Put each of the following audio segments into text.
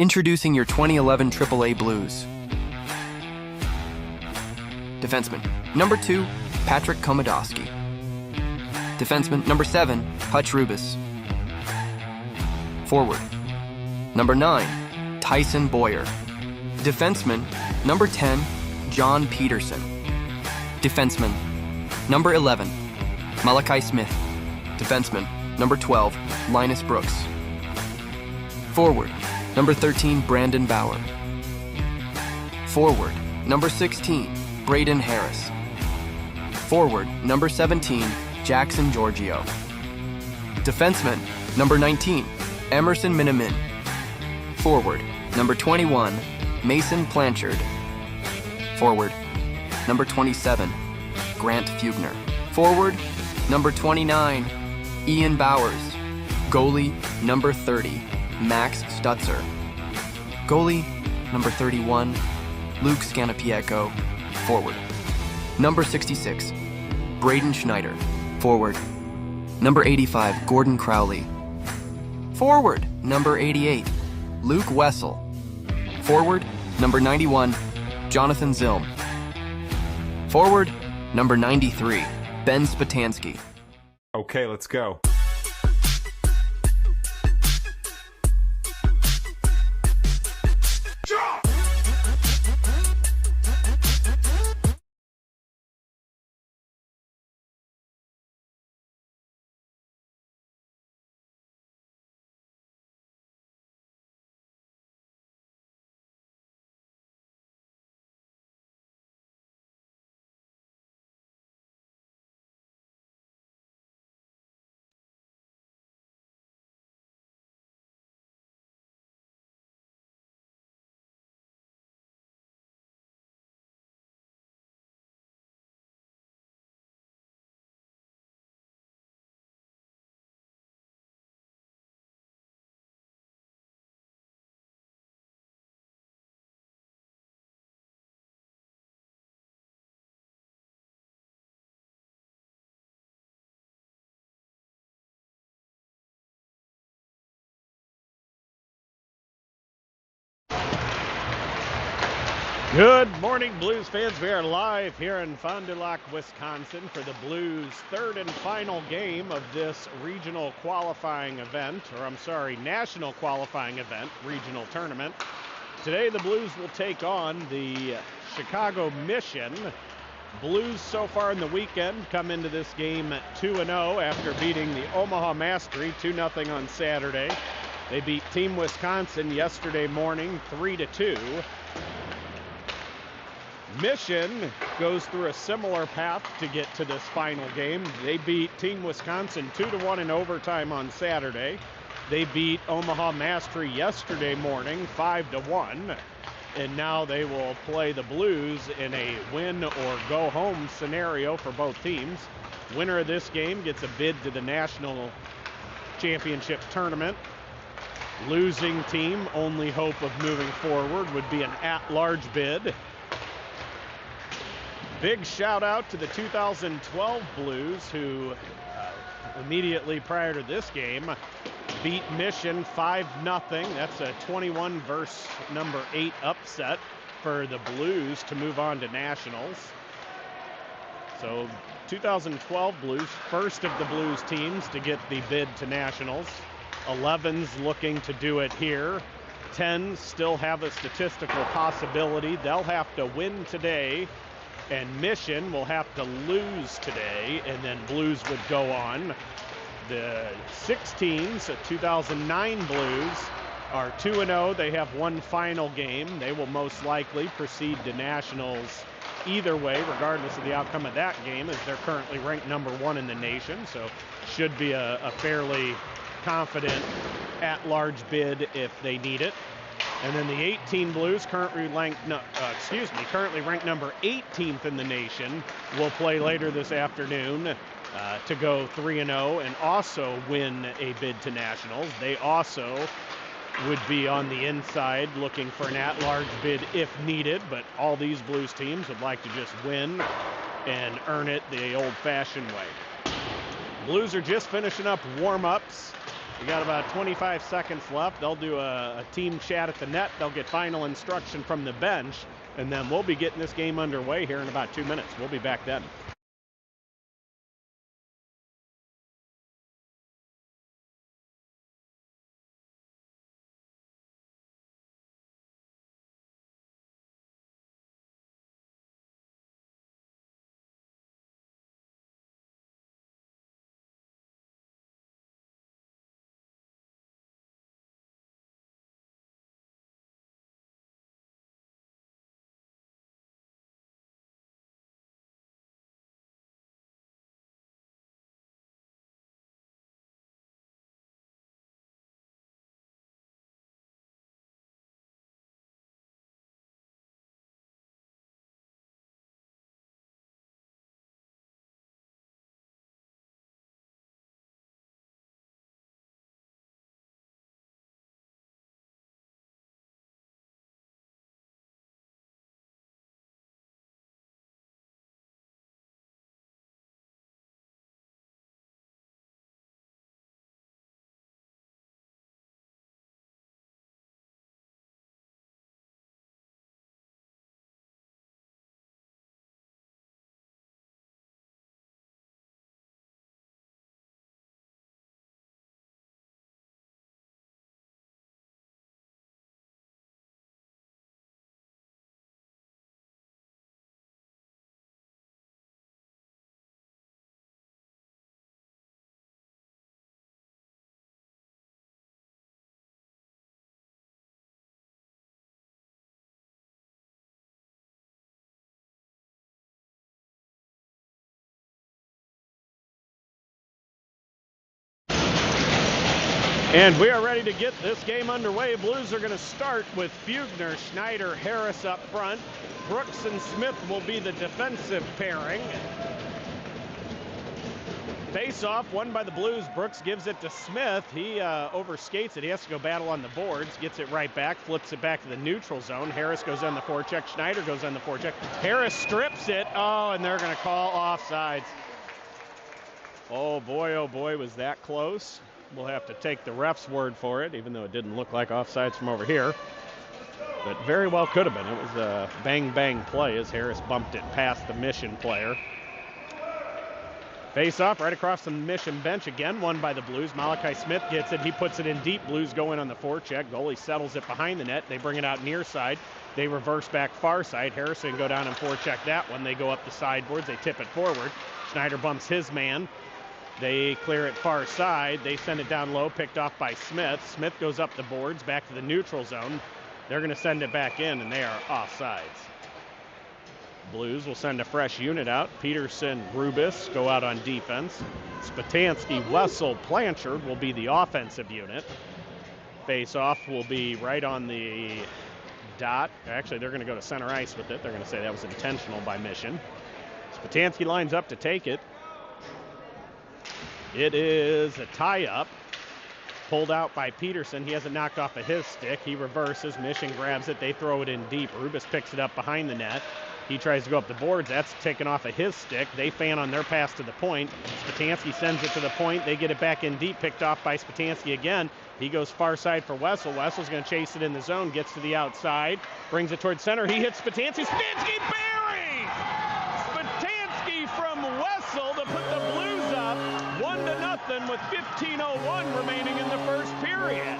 Introducing your 2011 AAA Blues. Defenseman, number 2, Patrick Komodowski. Defenseman, number 7, Hutch Rubis. Forward, number 9, Tyson Boyer. Defenseman, number 10, John Peterson. Defenseman, number 11, Malachi Smith. Defenseman, number 12, Linus Brooks. Forward, number 13, Brandon Bauer. Forward, number 16, Braden Harris. Forward, number 17, Jackson Giorgio. Defenseman, number 19, Emerson Minimin. Forward, number 21, Mason Blanchard. Forward, number 27, Grant Fugner. Forward, number 29, Ian Bowers. Goalie, number 30, Max Stutzer. Goalie, number 31, Luke Scanapieko. Forward, number 66, Braden Schneider. Forward, number 85, Gordon Crowley. Forward, number 88, Luke Wessel. Forward, number 91, Jonathan Zilm. Forward, number 93, Ben Spatansky. Okay, let's go. Good morning, Blues fans. We are live here in Fond du Lac, Wisconsin for the Blues' third and final game of this regional qualifying event, national qualifying event, regional tournament. Today, the Blues will take on the Chicago Mission. Blues so far in the weekend come into this game 2-0 after beating the Omaha Mastery 2-0 on Saturday. They beat Team Wisconsin yesterday morning 3-2. Mission goes through a similar path to get to this final game. They beat Team Wisconsin 2-1 in overtime on Saturday. They beat Omaha Mastery yesterday morning 5-1. And now they will play the Blues in a win or go home scenario for both teams. Winner of this game gets a bid to the national championship tournament. Losing team, only hope of moving forward would be an at-large bid. Big shout out to the 2012 Blues who immediately prior to this game beat Mission 5-0. That's a 21 versus number 8 upset for the Blues to move on to nationals. So 2012 Blues, first of the Blues teams to get the bid to nationals. 11's looking to do it here. 10 still have a statistical possibility. They'll have to win today, and Mission will have to lose today, and then Blues would go on. The 16s, 2009 Blues, are 2-0. They have one final game. They will most likely proceed to nationals either way, regardless of the outcome of that game, as they're currently ranked number 1 in the nation. So should be a fairly confident at-large bid if they need it. And then the 18 Blues, currently ranked number 18th in the nation, will play later this afternoon to go 3-0 and also win a bid to nationals. They also would be on the inside looking for an at-large bid if needed, but all these Blues teams would like to just win and earn it the old-fashioned way. Blues are just finishing up warm-ups We got about 25 seconds left. They'll do a team chat at the net. They'll get final instruction from the bench, and then we'll be getting this game underway here in about 2 minutes. We'll be back then. And we are ready to get this game underway. Blues are going to start with Fugner, Schneider, Harris up front. Brooks and Smith will be the defensive pairing. Face-off won by the Blues. Brooks gives it to Smith. He overskates it. He has to go battle on the boards. Gets it right back. Flips it back to the neutral zone. Harris goes on the forecheck. Schneider goes on the forecheck. Harris strips it. Oh, and they're going to call offsides. Oh boy, was that close. We'll have to take the ref's word for it, even though it didn't look like offsides from over here. But very well could have been. It was a bang play as Harris bumped it past the Mission player. Face off right across the Mission bench again, won by the Blues. Malachi Smith gets it. He puts it in deep. Blues go in on the forecheck. Goalie settles it behind the net. They bring it out near side. They reverse back far side. Harrison go down and forecheck that one. They go up the sideboards. They tip it forward. Schneider bumps his man. They clear it far side. They send it down low, picked off by Smith. Smith goes up the boards, back to the neutral zone. They're going to send it back in, and they are offsides. Blues will send a fresh unit out. Peterson, Rubis go out on defense. Spatansky, Wessel, Blanchard will be the offensive unit. Face-off will be right on the dot. Actually, they're going to go to center ice with it. They're going to say that was intentional by Mission. Spatansky lines up to take it. It is a tie-up. Pulled out by Peterson. He has it knocked off of his stick. He reverses. Mission grabs it. They throw it in deep. Rubis picks it up behind the net. He tries to go up the boards. That's taken off of his stick. They fan on their pass to the point. Spatansky sends it to the point. They get it back in deep. Picked off by Spatansky again. He goes far side for Wessel. Wessel's going to chase it in the zone. Gets to the outside. Brings it towards center. He hits Spatansky. Spatansky buries! Spatansky from Wessel to put the Blues up 1-0 with 15:01 remaining in the first period.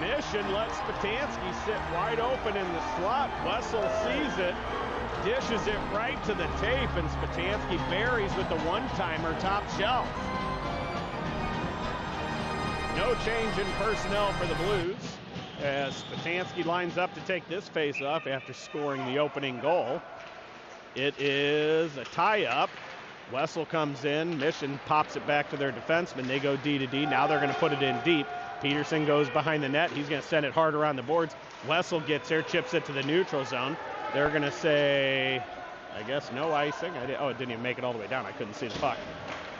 Mission lets Spatansky sit wide open in the slot. Wessel sees it, dishes it right to the tape, and Spatansky buries with the one-timer top shelf. No change in personnel for the Blues as Spatansky lines up to take this face-off after scoring the opening goal. It is a tie-up. Wessel comes in. Mission pops it back to their defenseman. They go D to D. Now they're going to put it in deep. Peterson goes behind the net. He's going to send it hard around the boards. Wessel gets there, chips it to the neutral zone. They're going to say, I guess, no icing. It didn't even make it all the way down. I couldn't see the puck.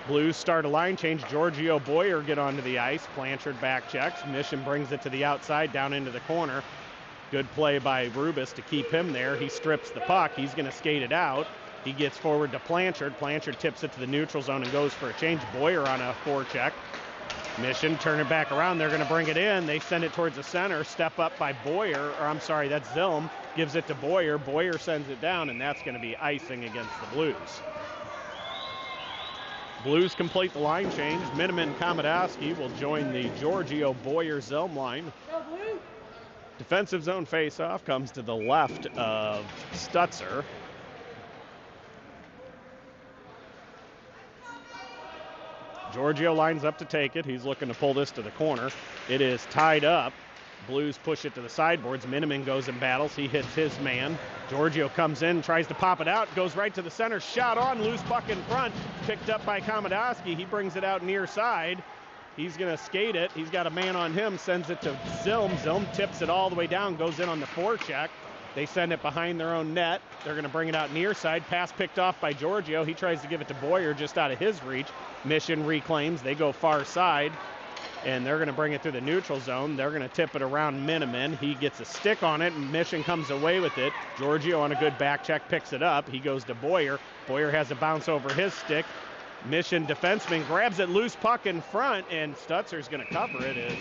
Blues start a line change. Giorgio Boyer get onto the ice. Blanchard back checks. Mission brings it to the outside, down into the corner. Good play by Rubis to keep him there. He strips the puck. He's going to skate it out. He gets forward to Blanchard. Blanchard tips it to the neutral zone and goes for a change. Boyer on a forecheck. Mission turn it back around. They're going to bring it in. They send it towards the center. Step up by Boyer, or I'm sorry, that's Zilm. Gives it to Boyer. Boyer sends it down, and that's going to be icing against the Blues. Blues complete the line change. Miniman Komodowski will join the Giorgio Boyer-Zilm line. Defensive zone faceoff comes to the left of Stutzer. Giorgio lines up to take it. He's looking to pull this to the corner. It is tied up. Blues push it to the sideboards. Miniman goes and battles. He hits his man. Giorgio comes in, tries to pop it out, goes right to the center. Shot on, loose puck in front. Picked up by Komodowski. He brings it out near side. He's going to skate it. He's got a man on him, sends it to Zilm. Zilm tips it all the way down, goes in on the forecheck. They send it behind their own net. They're going to bring it out near side. Pass picked off by Giorgio. He tries to give it to Boyer just out of his reach. Mission reclaims. They go far side, and they're going to bring it through the neutral zone. They're going to tip it around Miniman. He gets a stick on it, and Mission comes away with it. Giorgio on a good back check picks it up. He goes to Boyer. Boyer has a bounce over his stick. Mission defenseman grabs it, loose puck in front, and Stutzer's going to cover it. It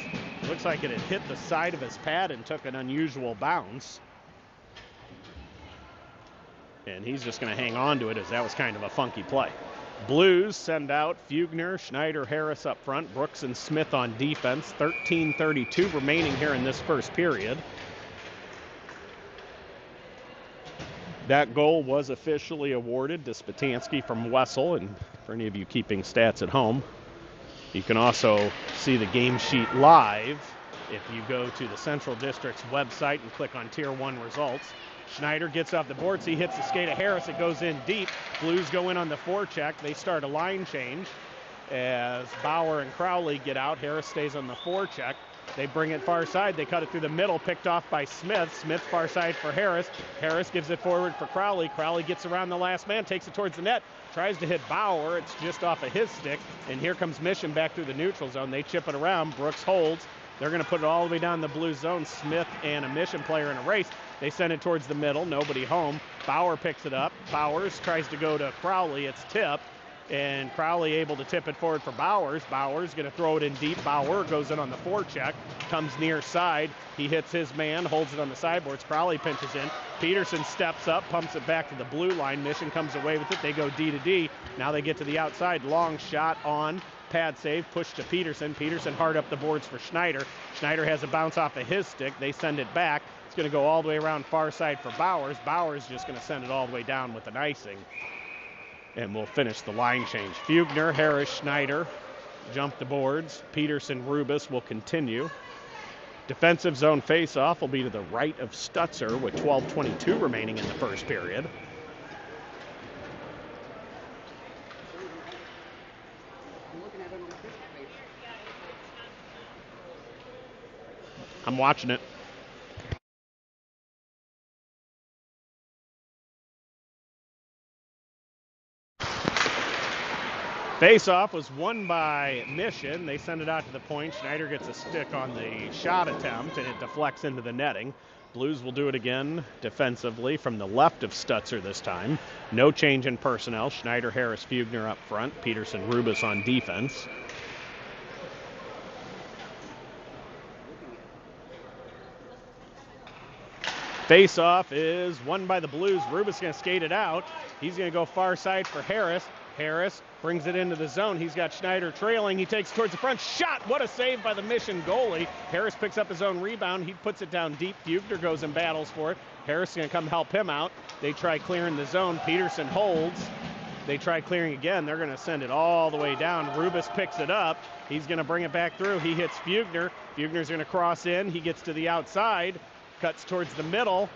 looks like it had hit the side of his pad and took an unusual bounce. And he's just going to hang on to it, as that was kind of a funky play. Blues send out Fugner, Schneider, Harris up front, Brooks and Smith on defense. 13:32 remaining here in this first period. That goal was officially awarded to Spatansky from Wessel, and for any of you keeping stats at home, you can also see the game sheet live if you go to the Central District's website and click on Tier 1 results. Schneider gets off the boards. He hits the skate of Harris. It goes in deep. Blues go in on the forecheck. They start a line change as Bauer and Crowley get out. Harris stays on the forecheck. They bring it far side. They cut it through the middle, picked off by Smith. Smith far side for Harris. Harris gives it forward for Crowley. Crowley gets around the last man, takes it towards the net, tries to hit Bauer. It's just off of his stick. And here comes Mission back through the neutral zone. They chip it around. Brooks holds. They're going to put it all the way down the blue zone. Smith and a Mission player in a race. They send it towards the middle. Nobody home. Bauer picks it up. Bowers tries to go to Crowley. It's tipped. And Crowley able to tip it forward for Bowers. Bowers going to throw it in deep. Bauer goes in on the forecheck. Comes near side. He hits his man. Holds it on the sideboards. Crowley pinches in. Peterson steps up. Pumps it back to the blue line. Mission comes away with it. They go D to D. Now they get to the outside. Long shot on. Pad save, push to Peterson. Peterson hard up the boards for Schneider. Schneider has a bounce off of his stick. They send it back. It's going to go all the way around far side for Bowers. Bowers just going to send it all the way down with an icing. And we'll finish the line change. Fugner, Harris, Schneider jump the boards. Peterson, Rubis will continue. Defensive zone faceoff will be to the right of Stutzer with 12:22 remaining in the first period. I'm watching it. Face-off was won by Mission. They send it out to the point. Schneider gets a stick on the shot attempt, and it deflects into the netting. Blues will do it again defensively from the left of Stutzer this time. No change in personnel. Schneider, Harris, Fugner up front. Peterson, Rubis on defense. Face-off is won by the Blues. Rubis going to skate it out. He's going to go far side for Harris. Harris brings it into the zone. He's got Schneider trailing. He takes it towards the front. Shot! What a save by the Mission goalie. Harris picks up his own rebound. He puts it down deep. Fugner goes and battles for it. Harris is going to come help him out. They try clearing the zone. Peterson holds. They try clearing again. They're going to send it all the way down. Rubis picks it up. He's going to bring it back through. He hits Fugner. Fugner's going to cross in. He gets to the outside. Cuts towards the middle.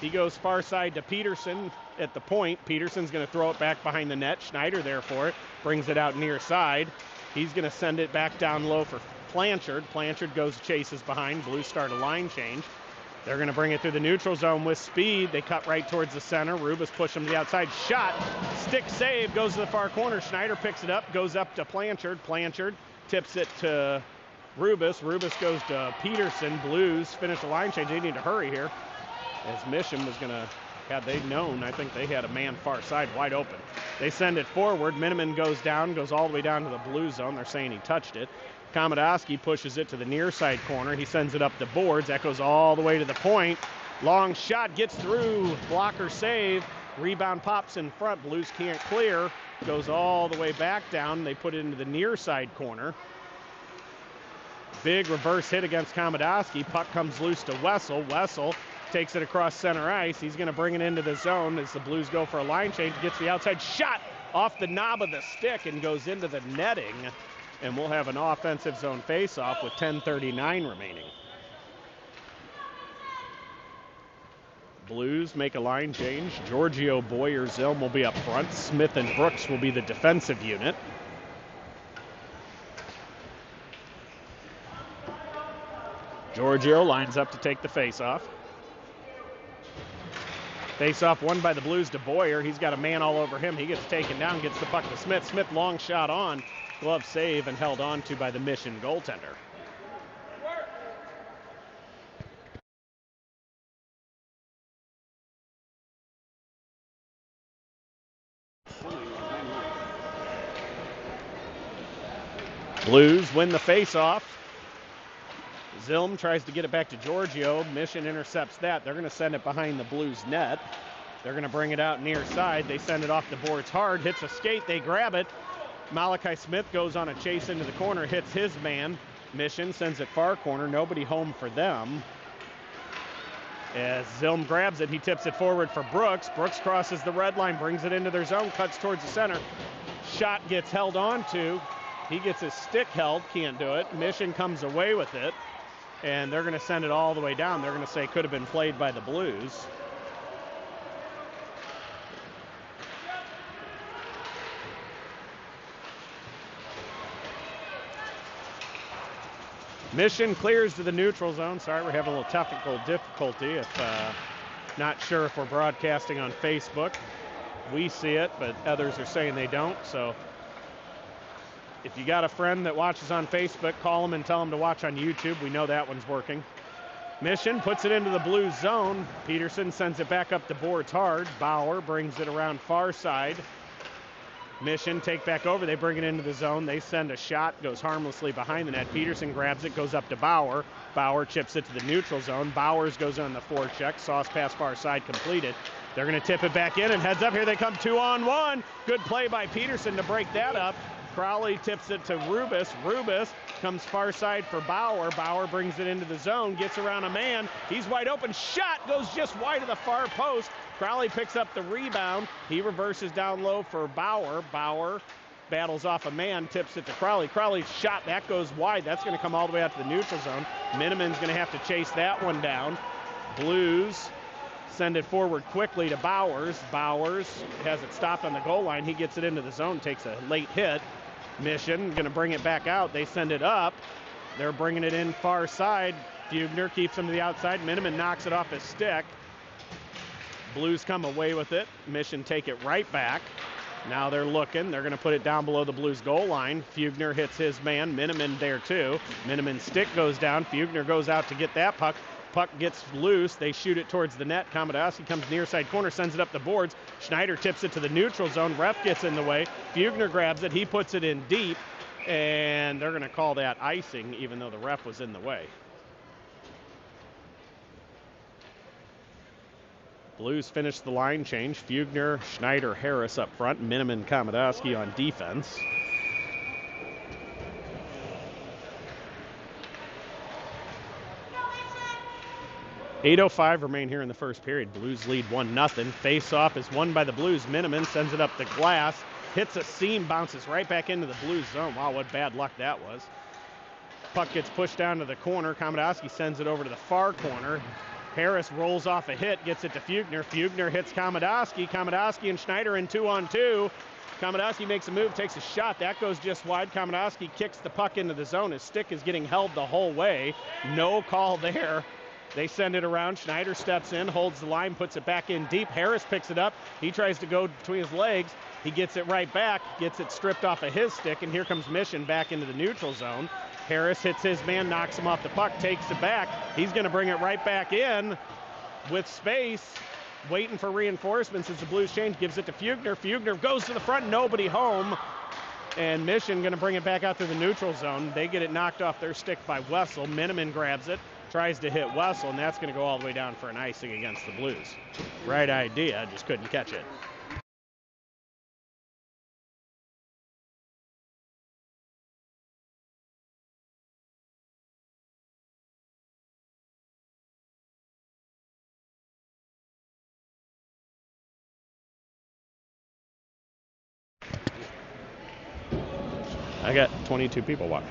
He goes far side to Peterson at the point. Peterson's going to throw it back behind the net. Schneider there for it. Brings it out near side. He's going to send it back down low for Blanchard. Blanchard goes, chases behind. Blues start a line change. They're going to bring it through the neutral zone with speed. They cut right towards the center. Rubis push him to the outside. Shot. Stick save. Goes to the far corner. Schneider picks it up. Goes up to Blanchard. Blanchard tips it to Rubis. Rubis goes to Peterson. Blues finish the line change. They need to hurry here, as Mission was going to Had they known, I think they had a man far side wide open. They send it forward. Miniman goes down, goes all the way down to the blue zone. They're saying he touched it. Komodowski pushes it to the near side corner. He sends it up the boards. That goes all the way to the point. Long shot gets through. Blocker save. Rebound pops in front. Blues can't clear. Goes all the way back down. They put it into the near side corner. Big reverse hit against Komodowski. Puck comes loose to Wessel. Wessel takes it across center ice. He's going to bring it into the zone as the Blues go for a line change. Gets the outside shot off the knob of the stick and goes into the netting. And we'll have an offensive zone faceoff with 10:39 remaining. Blues make a line change. Giorgio, Boyer, Zilm will be up front. Smith and Brooks will be the defensive unit. Giorgio lines up to take the faceoff. Faceoff won by the Blues to Boyer. He's got a man all over him. He gets taken down, gets the puck to Smith. Smith long shot on. Glove save and held on to by the Mission goaltender. Blues win the faceoff. Zilm tries to get it back to Giorgio. Mission intercepts that. They're going to send it behind the Blues net. They're going to bring it out near side. They send it off the boards hard. Hits a skate. They grab it. Malachi Smith goes on a chase into the corner. Hits his man. Mission sends it far corner. Nobody home for them. As Zilm grabs it, he tips it forward for Brooks. Brooks crosses the red line, brings it into their zone, cuts towards the center. Shot gets held on to. He gets his stick held, can't do it. Mission comes away with it, and they're going to send it all the way down. They're going to say could have been played by the Blues. Mission clears to the neutral zone. Sorry, we're having a little technical difficulty. If not sure if we're broadcasting on Facebook. We see it, but others are saying they don't. So if you got a friend that watches on Facebook, call them and tell them to watch on YouTube. We know that one's working. Mission puts it into the Blues zone. Peterson sends it back up the boards hard. Bauer brings it around far side. Mission take back over. They bring it into the zone. They send a shot, goes harmlessly behind the net. Peterson grabs it, goes up to Bauer. Bauer chips it to the neutral zone. Bowers goes on the forecheck. Sauce pass far side completed. They're going to tip it back in and heads up. Here they come 2-on-1. Good play by Peterson to break that up. Crowley tips it to Rubis. Rubis comes far side for Bauer. Bauer brings it into the zone, gets around a man. He's wide open. Shot goes just wide of the far post. Crowley picks up the rebound. He reverses down low for Bauer. Bauer battles off a man, tips it to Crowley. Crowley's shot, that goes wide. That's going to come all the way out to the neutral zone. Miniman's going to have to chase that one down. Blues send it forward quickly to Bowers. Bowers has it stopped on the goal line. He gets it into the zone, takes a late hit. Mission going to bring it back out. They send it up. They're bringing it in far side. Fugner keeps him to the outside. Miniman knocks it off his stick. Blues come away with it. Mission take it right back. Now they're looking. They're going to put it down below the Blues goal line. Fugner hits his man. Miniman there too. Miniman's stick goes down. Fugner goes out to get that puck. Puck gets loose. They shoot it towards the net. Komodowski comes near side corner, sends it up the boards. Schneider tips it to the neutral zone. Ref gets in the way. Fugner grabs it. He puts it in deep, and they're going to call that icing, even though the ref was in the way. Blues finish the line change. Fugner, Schneider, Harris up front. Miniman, Komodowski on defense. .805 remain here in the first period. Blues lead 1-0. Face-off is won by the Blues. Miniman sends it up the glass, hits a seam, bounces right back into the Blues zone. Wow, what bad luck that was. Puck gets pushed down to the corner. Komodowski sends it over to the far corner. Harris rolls off a hit, gets it to Fugner. Fugner hits Komodowski. Komodowski and Schneider in 2-on-2. Komodowski makes a move, takes a shot. That goes just wide. Komodowski kicks the puck into the zone. His stick is getting held the whole way. No call there. They send it around. Schneider steps in, holds the line, puts it back in deep. Harris picks it up. He tries to go between his legs. He gets it right back, gets it stripped off of his stick, and here comes Mission back into the neutral zone. Harris hits his man, knocks him off the puck, takes it back. He's going to bring it right back in with space. waiting for reinforcements as the Blues change, gives it to Fugner. Fugner goes to the front, nobody home. And Mission going to bring it back out to the neutral zone. They get it knocked off their stick by Wessel. Miniman grabs it, tries to hit Wessel, and that's going to go all the way down for an icing against the Blues. Right idea, just couldn't catch it. I got 22 people watching.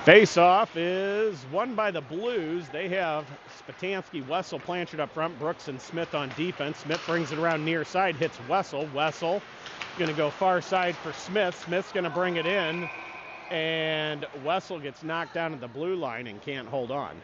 Face-off is won by the Blues. They have Spatansky, Wessel, Blanchard up front, Brooks and Smith on defense. Smith brings it around near side, hits Wessel. Wessel going to go far side for Smith. Smith's going to bring it in, and Wessel gets knocked down at the blue line and can't hold on.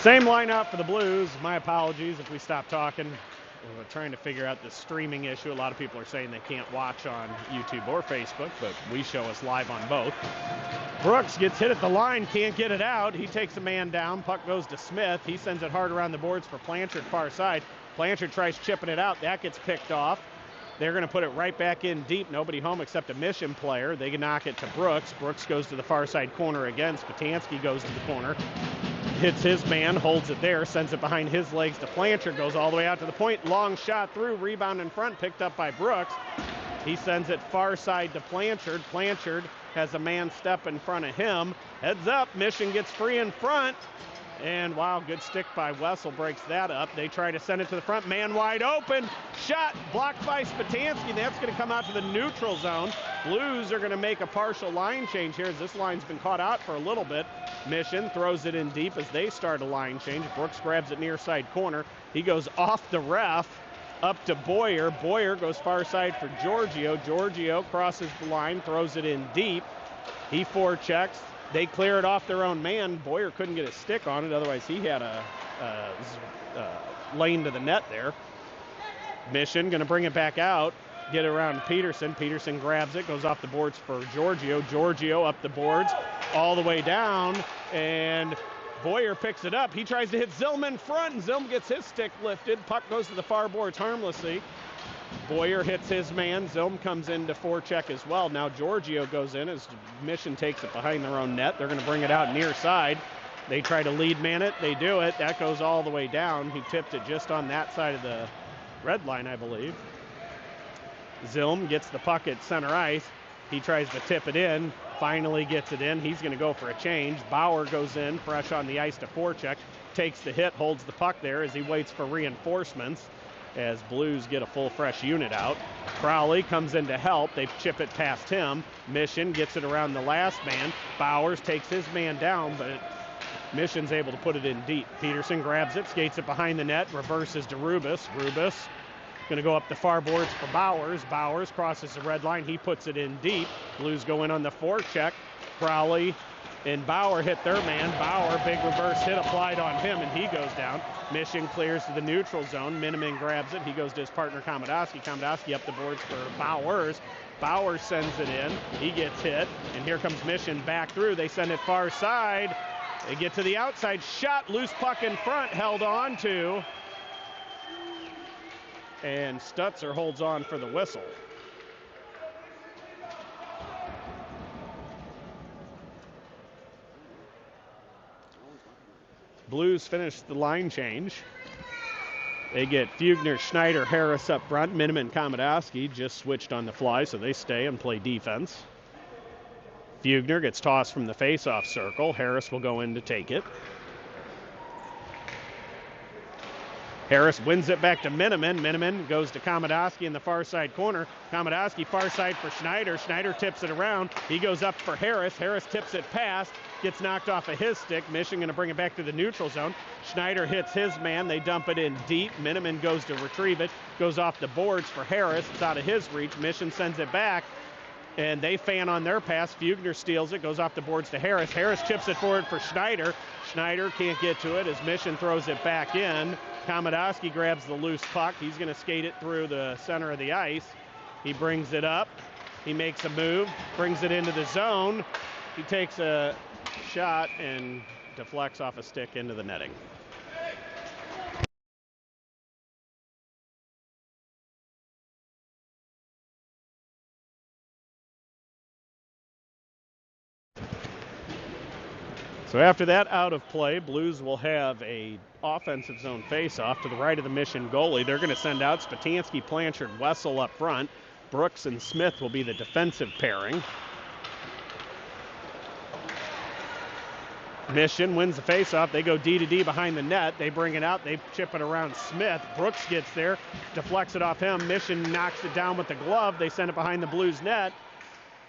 Same lineup for the Blues. My apologies if we stop talking. We're trying to figure out this streaming issue. A lot of people are saying they can't watch on YouTube or Facebook, but we show us live on both. Brooks gets hit at the line, can't get it out. He takes a man down. Puck goes to Smith. He sends it hard around the boards for Blanchard, far side. Blanchard tries chipping it out. That gets picked off. They're going to put it right back in deep. Nobody home except a Mission player. They can knock it to Brooks. Brooks goes to the far side corner again. Spatansky goes to the corner. Hits his man, holds it there, sends it behind his legs to Blanchard, goes all the way out to the point. Long shot through, rebound in front, picked up by Brooks. He sends it far side to Blanchard. Blanchard has a man step in front of him. Heads up, Mission gets free in front. And wow, good stick by Wessel, breaks that up. They try to send it to the front, man wide open. Shot blocked by Spatansky. That's going to come out to the neutral zone. Blues are going to make a partial line change here as this line's been caught out for a little bit. Mission throws it in deep as they start a line change. Brooks grabs it near side corner. He goes off the ref up to Boyer. Boyer goes far side for Giorgio. Giorgio crosses the line, throws it in deep. He forechecks. They clear it off their own man. Boyer couldn't get a stick on it, otherwise he had a lane to the net there. Mission going to bring it back out, get it around Peterson. Peterson grabs it, goes off the boards for Giorgio. Giorgio up the boards, all the way down, and Boyer picks it up. He tries to hit Zilm in front, and Zilm gets his stick lifted. Puck goes to the far boards harmlessly. Boyer hits his man. Zilm comes in to forecheck as well. Now Giorgio goes in as Mission takes it behind their own net. They're going to bring it out near side. They try to lead man it. They do it. That goes all the way down. He tipped it just on that side of the red line, I believe. Zilm gets the puck at center ice. He tries to tip it in. Finally gets it in. He's going to go for a change. Bauer goes in, fresh on the ice to forecheck. Takes the hit, holds the puck there as he waits for reinforcements. As Blues get a full fresh unit out. Crowley comes in to help. They chip it past him. Mission gets it around the last man. Bowers takes his man down, but Mission's able to put it in deep. Peterson grabs it, skates it behind the net, reverses to Rubis. Rubis going to go up the far boards for Bowers. Bowers crosses the red line. He puts it in deep. Blues go in on the forecheck. Crowley and Bauer hit their man. Bauer, big reverse hit applied on him, and he goes down. Mission clears to the neutral zone. Miniman grabs it. He goes to his partner, Komodowski. Komodowski up the boards for Bowers. Bowers sends it in. He gets hit, and here comes Mission back through. They send it far side. They get to the outside. Shot, loose puck in front, held on to. And Stutzer holds on for the whistle. Blues finish the line change. They get Fugner, Schneider, Harris up front. Miniman, Komodowski just switched on the fly, so they stay and play defense. Fugner gets tossed from the face-off circle. Harris will go in to take it. Harris wins it back to Miniman. Miniman goes to Komodowski in the far side corner. Komodowski far side for Schneider. Schneider tips it around. He goes up for Harris. Harris tips it past. Gets knocked off of his stick. Mission going to bring it back to the neutral zone. Schneider hits his man. They dump it in deep. Miniman goes to retrieve it. Goes off the boards for Harris. It's out of his reach. Mission sends it back. And they fan on their pass. Fugner steals it, goes off the boards to Harris. Harris chips it forward for Schneider. Schneider can't get to it as Mission throws it back in. Komodowski grabs the loose puck. He's going to skate it through the center of the ice. He brings it up. He makes a move, brings it into the zone. He takes a shot and deflects off a stick into the netting. So after that out of play, Blues will have a offensive zone face-off to the right of the Mission goalie. They're going to send out Spatansky, Blanchard, Wessel up front. Brooks and Smith will be the defensive pairing. Mission wins the face-off. They go D to D behind the net. They bring it out. They chip it around Smith. Brooks gets there, deflects it off him. Mission knocks it down with the glove. They send it behind the Blues net.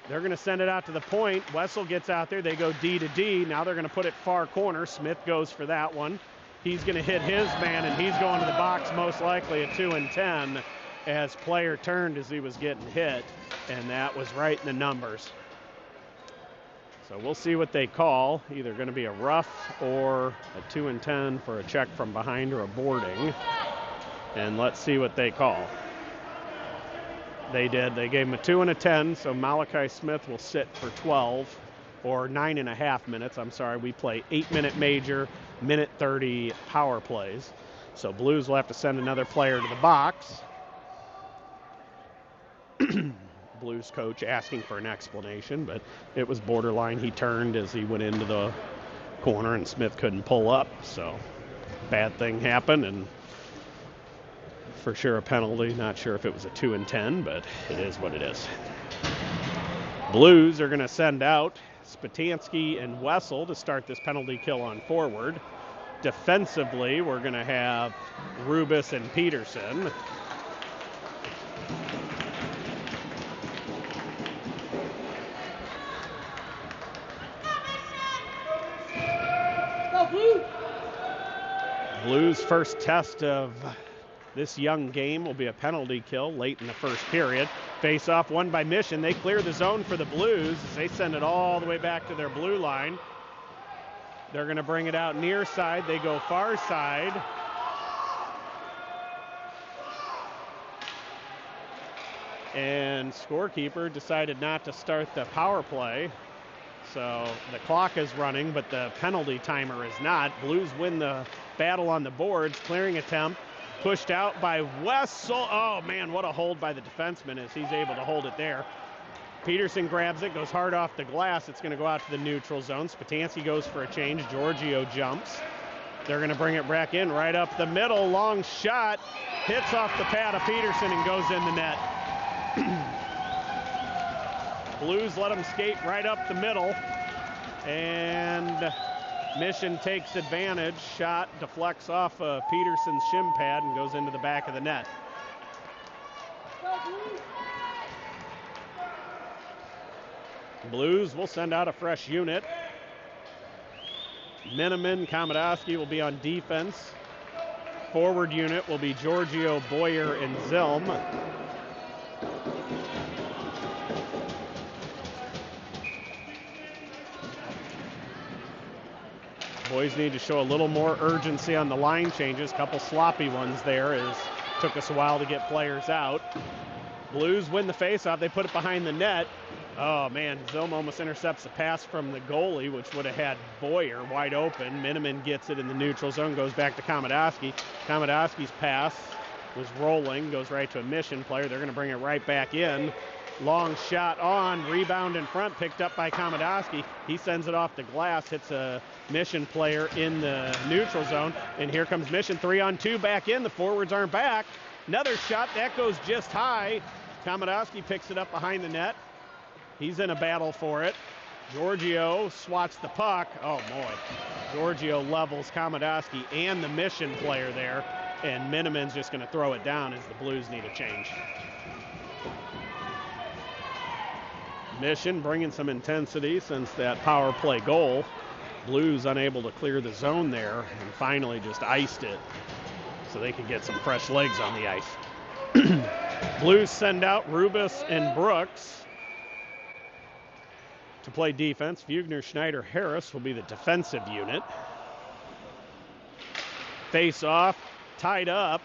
They're going to send it out to the point. Wessel gets out there. They go D to D. Now they're going to put it far corner. Smith goes for that one. He's going to hit his man, and he's going to the box, most likely a 2 and 10, as player turned as he was getting hit, and that was right in the numbers. So we'll see what they call. Either going to be a rough or a 2 and 10 for a check from behind or a boarding. And let's see what they call. They did. They gave him a 2 and a 10, so Malachi Smith will sit for 12 or 9.5 minutes. I'm sorry, we play 8-minute major, minute 30 power plays. So Blues will have to send another player to the box. Blues coach asking for an explanation, but it was borderline. He turned as he went into the corner and Smith couldn't pull up. So bad thing happened, and for sure a penalty. Not sure if it was a 2 and 10, but it is what it is. Blues are going to send out Spatansky and Wessel to start this penalty kill on forward. Defensively, we're going to have Rubis and Peterson. Blues' first test of this young game will be a penalty kill late in the first period. Face-off won by Mission. They clear the zone for the Blues as they send it all the way back to their blue line. They're going to bring it out near side. They go far side. And scorekeeper decided not to start the power play. So the clock is running, but the penalty timer is not. Blues win the battle on the boards. Clearing attempt. Pushed out by Wessel. Oh, man, what a hold by the defenseman as he's able to hold it there. Peterson grabs it, goes hard off the glass. It's going to go out to the neutral zone. Spatansky goes for a change. Giorgio jumps. They're going to bring it back in right up the middle. Long shot. Hits off the pad of Peterson and goes in the net. Blues let him skate right up the middle. And Mission takes advantage. Shot deflects off Peterson's shin pad and goes into the back of the net. Blues will send out a fresh unit. Miniman, Komodowski will be on defense. Forward unit will be Giorgio, Boyer, and Zilm. Boys need to show a little more urgency on the line changes. Couple sloppy ones there as took us a while to get players out. Blues win the faceoff. They put it behind the net. Oh, man, Zilm almost intercepts the pass from the goalie, which would have had Boyer wide open. Miniman gets it in the neutral zone, goes back to Komodowski. Komodowski's pass was rolling, goes right to a Mission player. They're going to bring it right back in. Long shot on, rebound in front, picked up by Komodowski. He sends it off the glass, hits a Mission player in the neutral zone, and here comes Mission, 3-on-2 back in. The forwards aren't back. Another shot, that goes just high. Komodowski picks it up behind the net. He's in a battle for it. Giorgio swats the puck. Oh, boy. Giorgio levels Komodowski and the Mission player there, and Miniman's just going to throw it down as the Blues need a change. Mission bringing some intensity since that power play goal. Blues unable to clear the zone there and finally just iced it so they could get some fresh legs on the ice. Blues send out Rubis and Brooks. To play defense, Fugner, Schneider, Harris will be the defensive unit. Face off, tied up.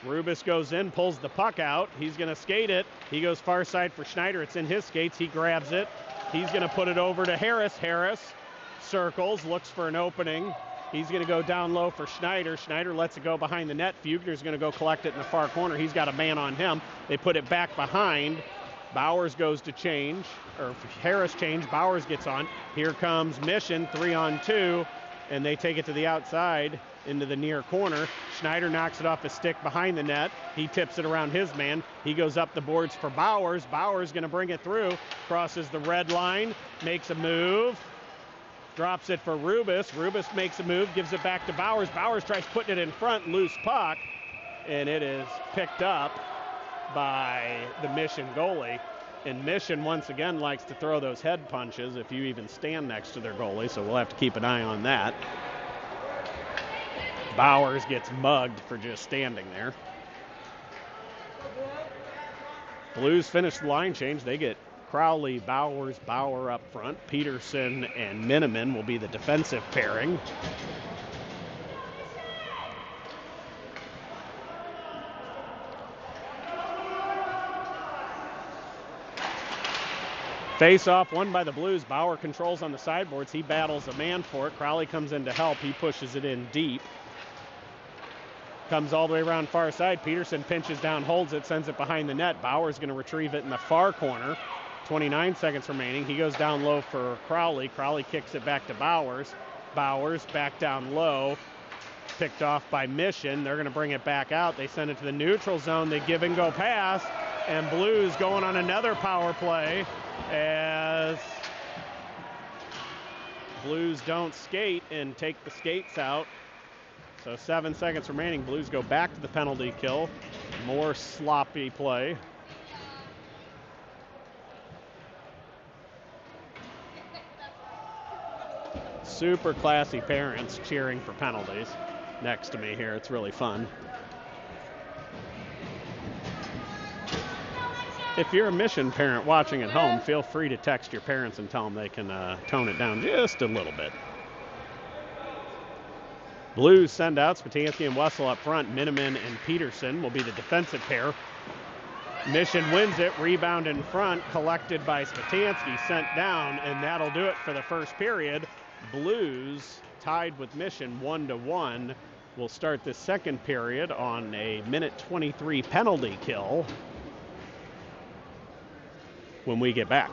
Rubis goes in, pulls the puck out. He's going to skate it. He goes far side for Schneider. It's in his skates. He grabs it. He's going to put it over to Harris. Harris circles, looks for an opening. He's going to go down low for Schneider. Schneider lets it go behind the net. Fugner's going to go collect it in the far corner. He's got a man on him. They put it back behind. Bowers goes to change, or Harris change. Bowers gets on. Here comes Mission, 3-on-2, and they take it to the outside into the near corner. Schneider knocks it off his stick behind the net. He tips it around his man. He goes up the boards for Bowers. Bowers going to bring it through, crosses the red line, makes a move, drops it for Rubis. Rubis makes a move, gives it back to Bowers. Bowers tries putting it in front, loose puck, and it is picked up by the Mission goalie. And Mission, once again, likes to throw those head punches if you even stand next to their goalie, so we'll have to keep an eye on that. Bowers gets mugged for just standing there. Blues finish the line change. They get Crowley, Bowers, Bauer up front. Peterson and Miniman will be the defensive pairing. Face-off won by the Blues. Bauer controls on the sideboards. He battles a man for it. Crowley comes in to help. He pushes it in deep. Comes all the way around far side. Peterson pinches down, holds it, sends it behind the net. Bauer's going to retrieve it in the far corner. 29 seconds remaining. He goes down low for Crowley. Crowley kicks it back to Bowers. Bowers back down low. Picked off by Mission. They're going to bring it back out. They send it to the neutral zone. They give and go pass. And Blues going on another power play as Blues don't skate and take the skates out. So 7 seconds remaining. Blues go back to the penalty kill. More sloppy play. Super classy parents cheering for penalties next to me here. It's really fun. If you're a Mission parent watching at home, feel free to text your parents and tell them they can tone it down just a little bit. Blues send out Spatansky and Wessel up front. Miniman and Peterson will be the defensive pair. Mission wins it. Rebound in front, collected by Spatansky, sent down, and that'll do it for the first period. Blues tied with Mission 1-1. We'll start the second period on a minute 23 penalty kill when we get back.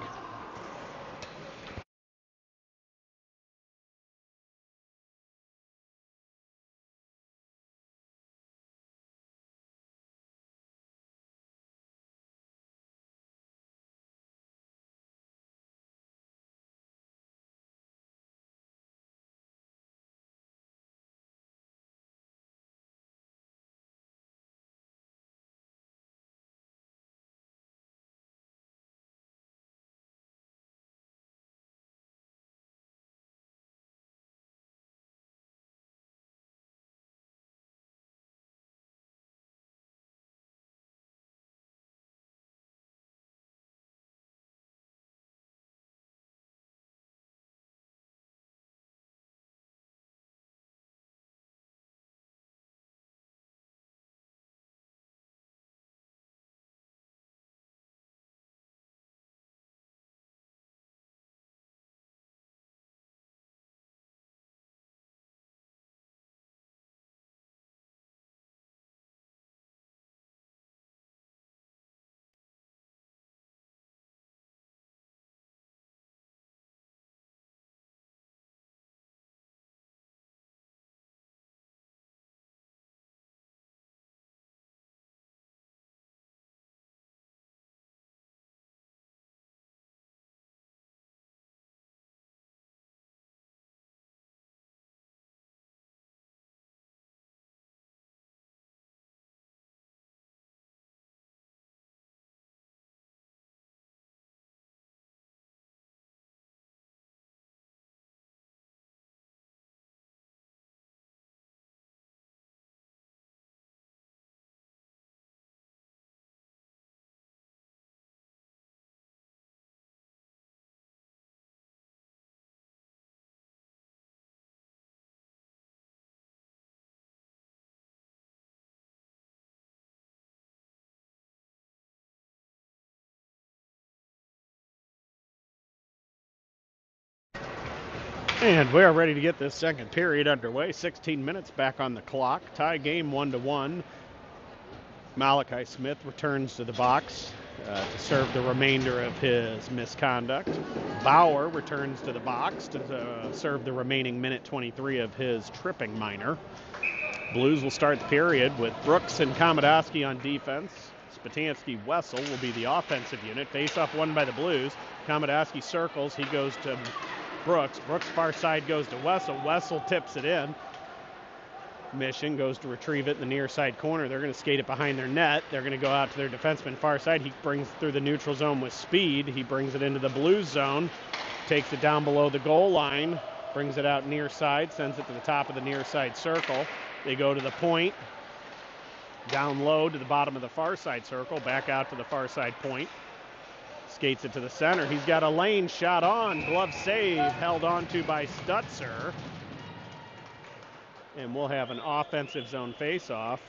And we are ready to get this second period underway. 16 minutes back on the clock. Tie game 1-1. Malachi Smith returns to the box to serve the remainder of his misconduct. Bauer returns to the box to serve the remaining minute 23 of his tripping minor. Blues will start the period with Brooks and Komodowski on defense. Spatansky Wessel will be the offensive unit. Face-off won by the Blues. Komodowski circles. He goes to Brooks. Brooks far side goes to Wessel. Wessel tips it in. Mission goes to retrieve it in the near side corner. They're going to skate it behind their net. They're going to go out to their defenseman far side. He brings through the neutral zone with speed. He brings it into the Blues zone. Takes it down below the goal line. Brings it out near side. Sends it to the top of the near side circle. They go to the point. Down low to the bottom of the far side circle. Back out to the far side point. Skates it to the center. He's got a lane shot on. Glove save held on to by Stutzer. And we'll have an offensive zone face-off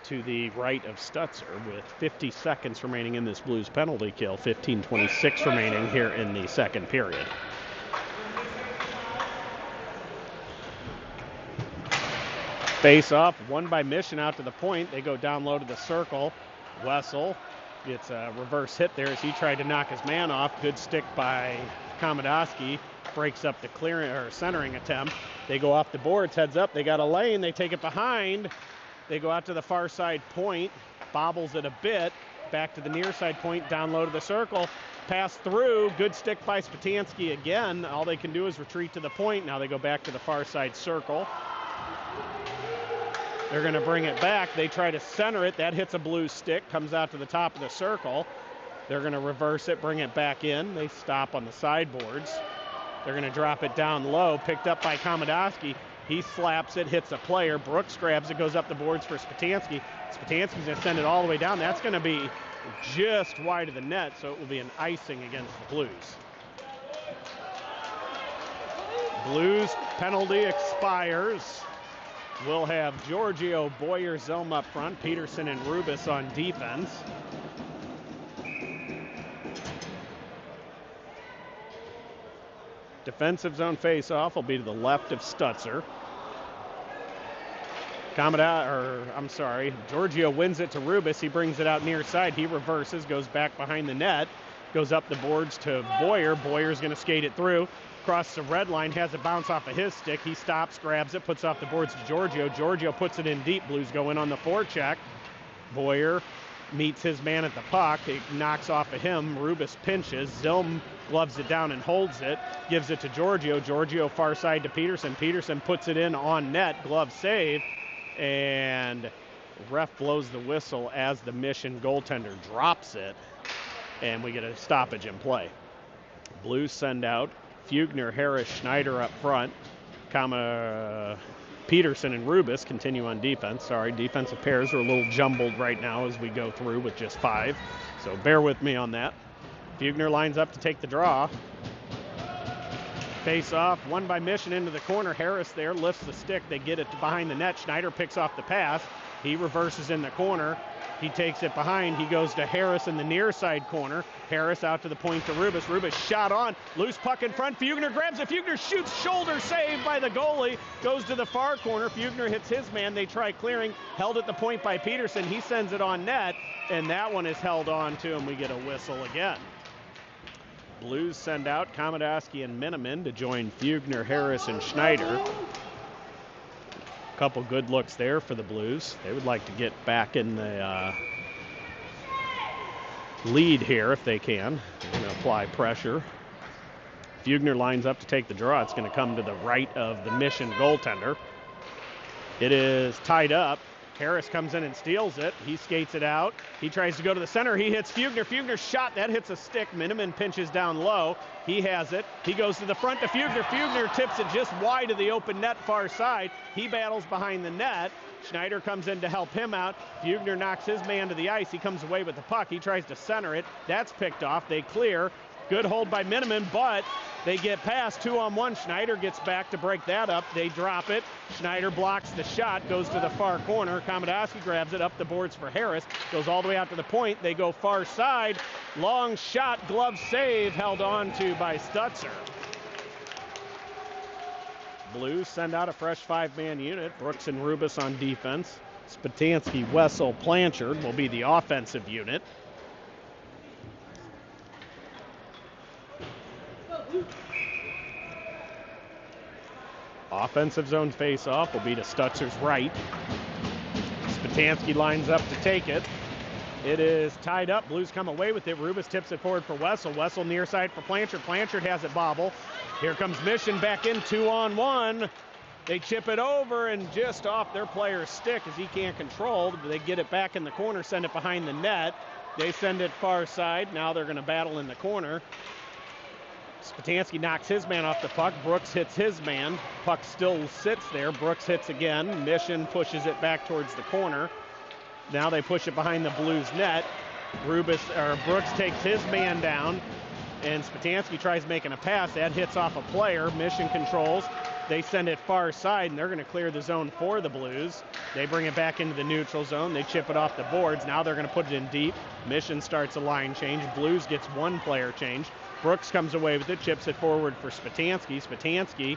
to the right of Stutzer with 50 seconds remaining in this Blues penalty kill. 15:26 remaining here in the second period. Face-off won by Mission out to the point. They go down low to the circle. Wessel gets a reverse hit there as he tried to knock his man off. Good stick by Komodowski. Breaks up the clearing or centering attempt. They go off the boards, heads up. They got a lane. They take it behind. They go out to the far side point. Bobbles it a bit. Back to the near side point. Down low to the circle. Pass through. Good stick by Spatansky again. All they can do is retreat to the point. Now they go back to the far side circle. They're going to bring it back. They try to center it. That hits a Blues stick. Comes out to the top of the circle. They're going to reverse it, bring it back in. They stop on the sideboards. They're going to drop it down low. Picked up by Komodowski. He slaps it, hits a player. Brooks grabs it, goes up the boards for Spatansky. Spatansky's going to send it all the way down. That's going to be just wide of the net, so it will be an icing against the Blues. Blues penalty expires. We'll have Giorgio, Boyer, Zelm up front. Peterson and Rubis on defense. Defensive zone face-off will be to the left of Stutzer. Giorgio wins it to Rubis. He brings it out near side. He reverses, goes back behind the net, goes up the boards to Boyer. Boyer's going to skate it through. Across the red line, has it bounce off of his stick. He stops, grabs it, puts off the boards to Giorgio. Giorgio puts it in deep. Blues go in on the forecheck. Boyer meets his man at the puck. It knocks off of him. Rubis pinches. Zilm gloves it down and holds it. Gives it to Giorgio. Giorgio far side to Peterson. Peterson puts it in on net. Glove save. And ref blows the whistle as the Mission goaltender drops it. And we get a stoppage in play. Blues send out Fugner, Harris, Schneider up front. Peterson and Rubis continue on defense. Sorry, defensive pairs are a little jumbled right now as we go through with just 5. So bear with me on that. Fugner lines up to take the draw. Face off, won by Mission into the corner. Harris there lifts the stick. They get it behind the net. Schneider picks off the pass. He reverses in the corner. He takes it behind. He goes to Harris in the near side corner. Harris out to the point to Rubis. Rubis shot on. Loose puck in front. Fugner grabs it. Fugner shoots. Shoulder save by the goalie. Goes to the far corner. Fugner hits his man. They try clearing. Held at the point by Peterson. He sends it on net. And that one is held on to, and we get a whistle again. Blues send out Komodowski and Miniman to join Fugner, Harris, and Schneider. A couple good looks there for the Blues. They would like to get back in the lead here if they can. They're going to apply pressure. Fugner lines up to take the draw. It's going to come to the right of the Mission goaltender. It is tied up. Harris comes in and steals it. He skates it out. He tries to go to the center. He hits Fugner. Fugner's shot. That hits a stick. Miniman pinches down low. He has it. He goes to the front to Fugner. Fugner tips it just wide of the open net far side. He battles behind the net. Schneider comes in to help him out. Fugner knocks his man to the ice. He comes away with the puck. He tries to center it. That's picked off. They clear. Good hold by Miniman, but they get past 2-on-1. Schneider gets back to break that up. They drop it. Schneider blocks the shot, goes to the far corner. Komodowski grabs it up the boards for Harris. Goes all the way out to the point. They go far side. Long shot, glove save, held on to by Stutzer. Blues send out a fresh 5-man unit. Brooks and Rubus on defense. Spatansky, Wessel, Blanchard will be the offensive unit. Offensive zone face-off will be to Stutzer's right. Spatansky lines up to take it. It is tied up. Blues come away with it. Rubus tips it forward for Wessel. Wessel near side for Blanchard. Blanchard has it bobble. Here comes Mission back in 2-on-1. They chip it over and just off their player's stick as he can't control. They get it back in the corner, send it behind the net. They send it far side. Now they're going to battle in the corner. Spatansky knocks his man off the puck. Brooks hits his man. Puck still sits there. Brooks hits again. Mission pushes it back towards the corner. Now they push it behind the Blues net. Brooks takes his man down, and Spatansky tries making a pass. That hits off a player. Mission controls. They send it far side, and they're going to clear the zone for the Blues. They bring it back into the neutral zone. They chip it off the boards. Now they're going to put it in deep. Mission starts a line change. Blues gets one player change. Brooks comes away with it, chips it forward for Spatansky. Spatansky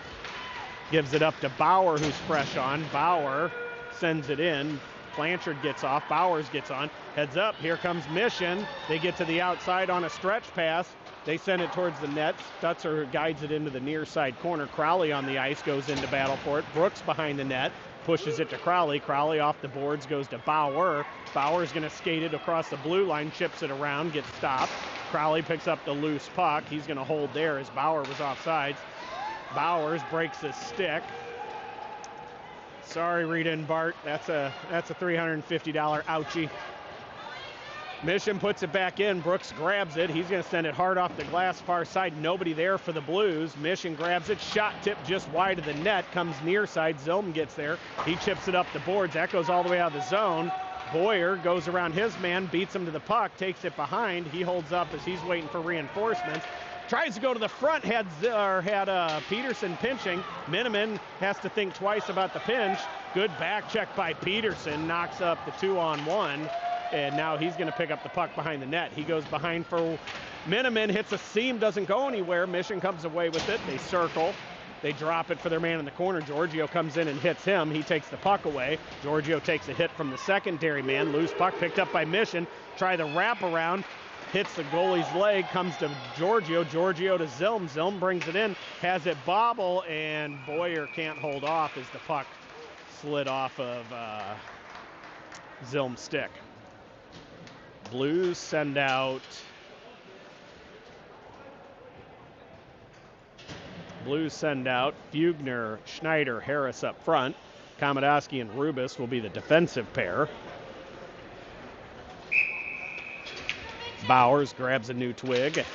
gives it up to Bauer, who's fresh on. Bauer sends it in. Blanchard gets off. Bowers gets on. Heads up. Here comes Mission. They get to the outside on a stretch pass. They send it towards the net. Stutzer guides it into the near side corner. Crowley on the ice goes into battle for it. Brooks behind the net. Pushes it to Crowley. Crowley off the boards goes to Bauer. Bauer's going to skate it across the blue line. Chips it around. Gets stopped. Crowley picks up the loose puck. He's going to hold there as Bauer was offsides. Bowers breaks his stick. Sorry, Rita and Bart. That's a $350 ouchie. Mission puts it back in. Brooks grabs it. He's going to send it hard off the glass far side. Nobody there for the Blues. Mission grabs it. Shot tip just wide of the net. Comes near side. Zilm gets there. He chips it up the boards. That goes all the way out of the zone. Boyer goes around his man, beats him to the puck, takes it behind. He holds up as he's waiting for reinforcements. Tries to go to the front, had Peterson pinching. Miniman has to think twice about the pinch. Good back check by Peterson, knocks up the 2-on-1, and now he's going to pick up the puck behind the net. He goes behind for Miniman, hits a seam, doesn't go anywhere. Mission comes away with it. They circle. They drop it for their man in the corner. Giorgio comes in and hits him. He takes the puck away. Giorgio takes a hit from the secondary man. Loose puck picked up by Mission. Try the wraparound. Hits the goalie's leg, comes to Giorgio. Giorgio to Zilm. Zilm brings it in, has it bobble, and Boyer can't hold off as the puck slid off of Zilm's stick. Blues send out Fugner, Schneider, Harris up front. Komodowski and Rubus will be the defensive pair. Bowers grabs a new twig.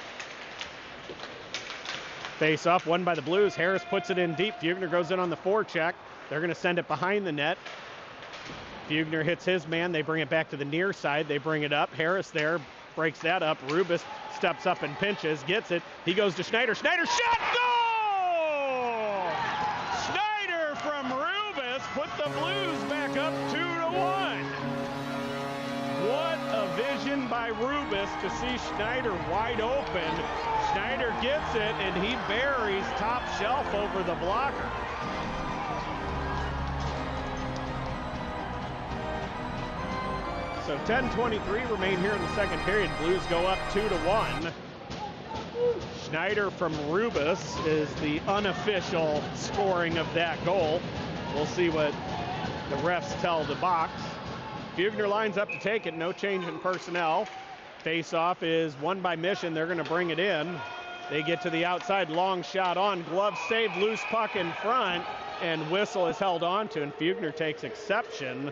Face off, won by the Blues. Harris puts it in deep. Fugner goes in on the forecheck. They're going to send it behind the net. Fugner hits his man. They bring it back to the near side. They bring it up. Harris there breaks that up. Rubus steps up and pinches, gets it. He goes to Schneider. Schneider shot, goal! Schneider from Rubus put the Blues back up 2-1. What a vision by Rubus to see Schneider wide open. Schneider gets it, and he buries top shelf over the blocker. So 10:23 remain here in the second period. Blues go up 2-1. Schneider from Rubus is the unofficial scoring of that goal. We'll see what the refs tell the box. Fugner lines up to take it. No change in personnel. Face-off is won by Mission. They're going to bring it in. They get to the outside. Long shot on. Glove saved. Loose puck in front. And whistle is held on to. And Fugner takes exception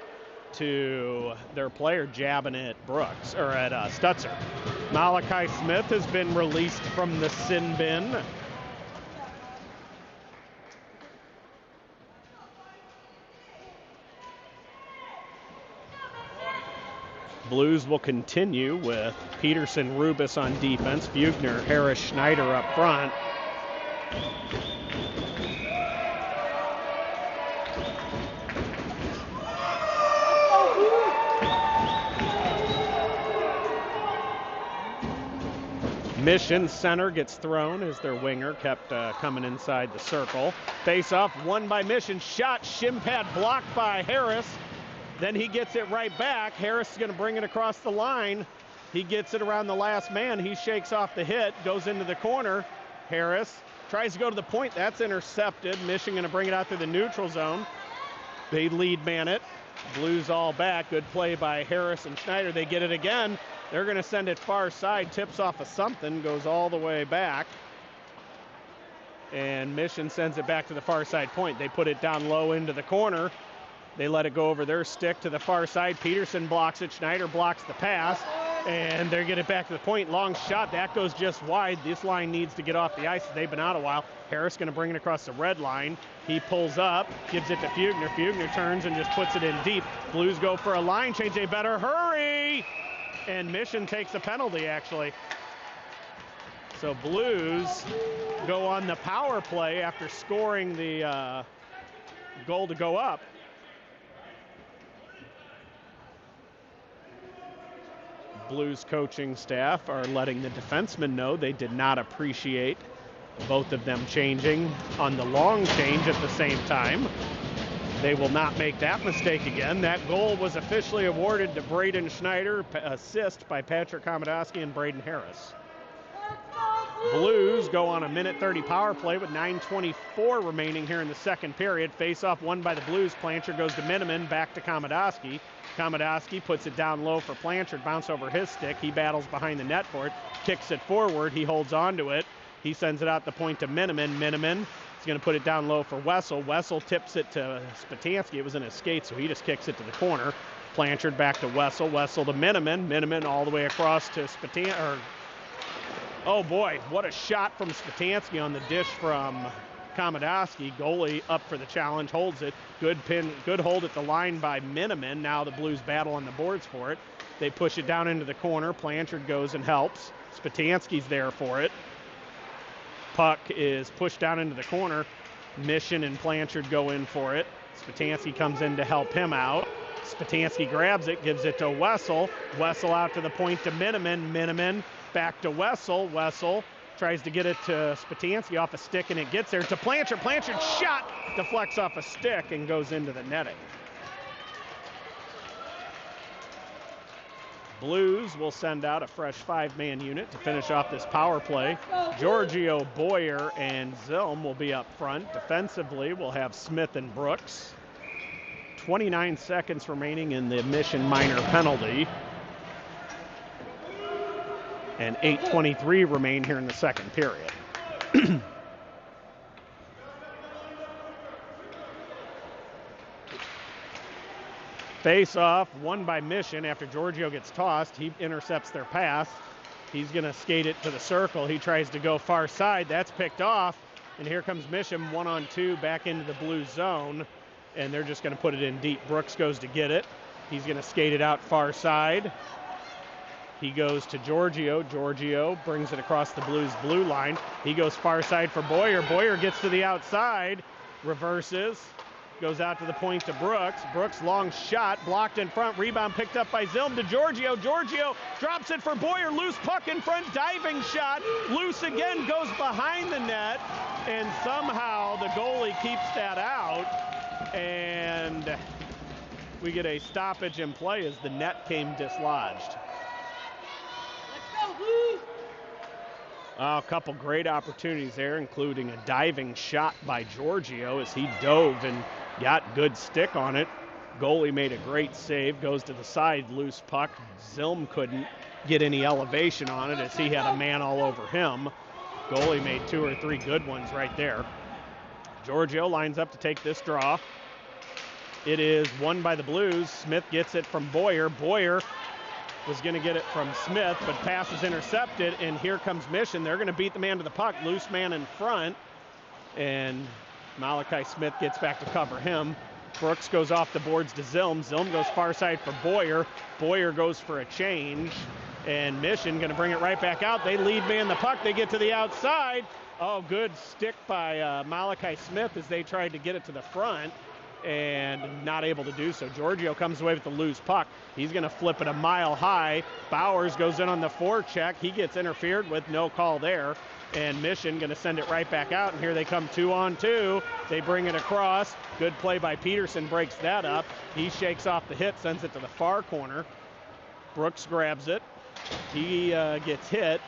to their player jabbing at Brooks, or at Stutzer. Malachi Smith has been released from the sin bin. Blues will continue with Peterson, Rubus on defense, Fugner, Harris, Schneider up front. Mission center gets thrown as their winger kept coming inside the circle. Face off, won by Mission. Shot, shin pad blocked by Harris. Then he gets it right back. Harris is going to bring it across the line. He gets it around the last man. He shakes off the hit, goes into the corner. Harris tries to go to the point. That's intercepted. Mission going to bring it out through the neutral zone. They lead man it. Blues all back. Good play by Harris and Schneider. They get it again. They're going to send it far side. Tips off of something. Goes all the way back. And Mission sends it back to the far side point. They put it down low into the corner. They let it go over their stick to the far side. Peterson blocks it. Schneider blocks the pass. And they're getting it back to the point. Long shot. That goes just wide. This line needs to get off the ice. They've been out a while. Harris going to bring it across the red line. He pulls up, gives it to Fugner. Fugner turns and just puts it in deep. Blues go for a line change. They better hurry. And Mission takes a penalty, actually. So Blues go on the power play after scoring the goal to go up. Blues coaching staff are letting the defensemen know they did not appreciate both of them changing on the long change at the same time. They will not make that mistake again. That goal was officially awarded to Braden Schneider, assist by Patrick Komodowski and Braden Harris. Blues go on a minute 30 power play with 9:24 remaining here in the second period. Face-off won by the Blues. Blanchard goes to Miniman, back to Komodowski. Komodowski puts it down low for Blanchard, bounce over his stick. He battles behind the net for it, kicks it forward. He holds on to it. He sends it out the point to Miniman. Miniman is going to put it down low for Wessel. Wessel tips it to Spatansky. It was in his skate, so he just kicks it to the corner. Blanchard back to Wessel. Wessel to Miniman. Miniman all the way across to Spatansky. Oh boy, what a shot from Spatansky on the dish from Komodowski. Goalie up for the challenge, holds it. Good pin, good hold at the line by Miniman. Now the Blues battle on the boards for it. They push it down into the corner. Blanchard goes and helps. Spatansky's there for it. Puck is pushed down into the corner. Mission and Blanchard go in for it. Spatansky comes in to help him out. Spatansky grabs it, gives it to Wessel. Wessel out to the point to Miniman. Miniman back to Wessel. Wessel tries to get it to Spatansky off a stick, and it gets there to Blanchard. Blanchard shot deflects off a stick and goes into the netting. Blues will send out a fresh 5-man unit to finish off this power play. Giorgio, Boyer, and Zilm will be up front. Defensively, we'll have Smith and Brooks. 29 seconds remaining in the Mission minor penalty. And 8:23 remain here in the second period. Face off, won by Mission after Giorgio gets tossed. He intercepts their pass. He's going to skate it to the circle. He tries to go far side. That's picked off. And here comes Mission 1-on-2 back into the Blue zone. And they're just going to put it in deep. Brooks goes to get it. He's going to skate it out far side. He goes to Giorgio. Giorgio brings it across the Blues blue line. He goes far side for Boyer. Boyer gets to the outside, reverses, goes out to the point to Brooks. Brooks long shot, blocked in front, rebound picked up by Zilm to Giorgio. Giorgio drops it for Boyer, loose puck in front, diving shot, loose again, goes behind the net, and somehow the goalie keeps that out, and we get a stoppage in play as the net came dislodged. A couple great opportunities there, including a diving shot by Giorgio as he dove and got good stick on it. Goalie made a great save, goes to the side, loose puck. Zilm couldn't get any elevation on it as he had a man all over him. Goalie made 2 or 3 good ones right there. Giorgio lines up to take this draw. It is won by the Blues. Smith gets it from Boyer. Boyer was going to get it from Smith, but pass is intercepted, and here comes Mission. They're going to beat the man to the puck, loose man in front, and Malachi Smith gets back to cover him. Brooks goes off the boards to Zilm. Zilm goes far side for Boyer. Boyer goes for a change, and Mission going to bring it right back out. They lead man the puck. They get to the outside. Oh, good stick by Malachi Smith as they tried to get it to the front. and not able to do so. Giorgio comes away with the loose puck. He's going to flip it a mile high. Bowers goes in on the forecheck. He gets interfered with, no call there. And Mission going to send it right back out, and here they come 2-on-2. They bring it across. Good play by Peterson, breaks that up. He shakes off the hit, sends it to the far corner. Brooks grabs it. He gets hit.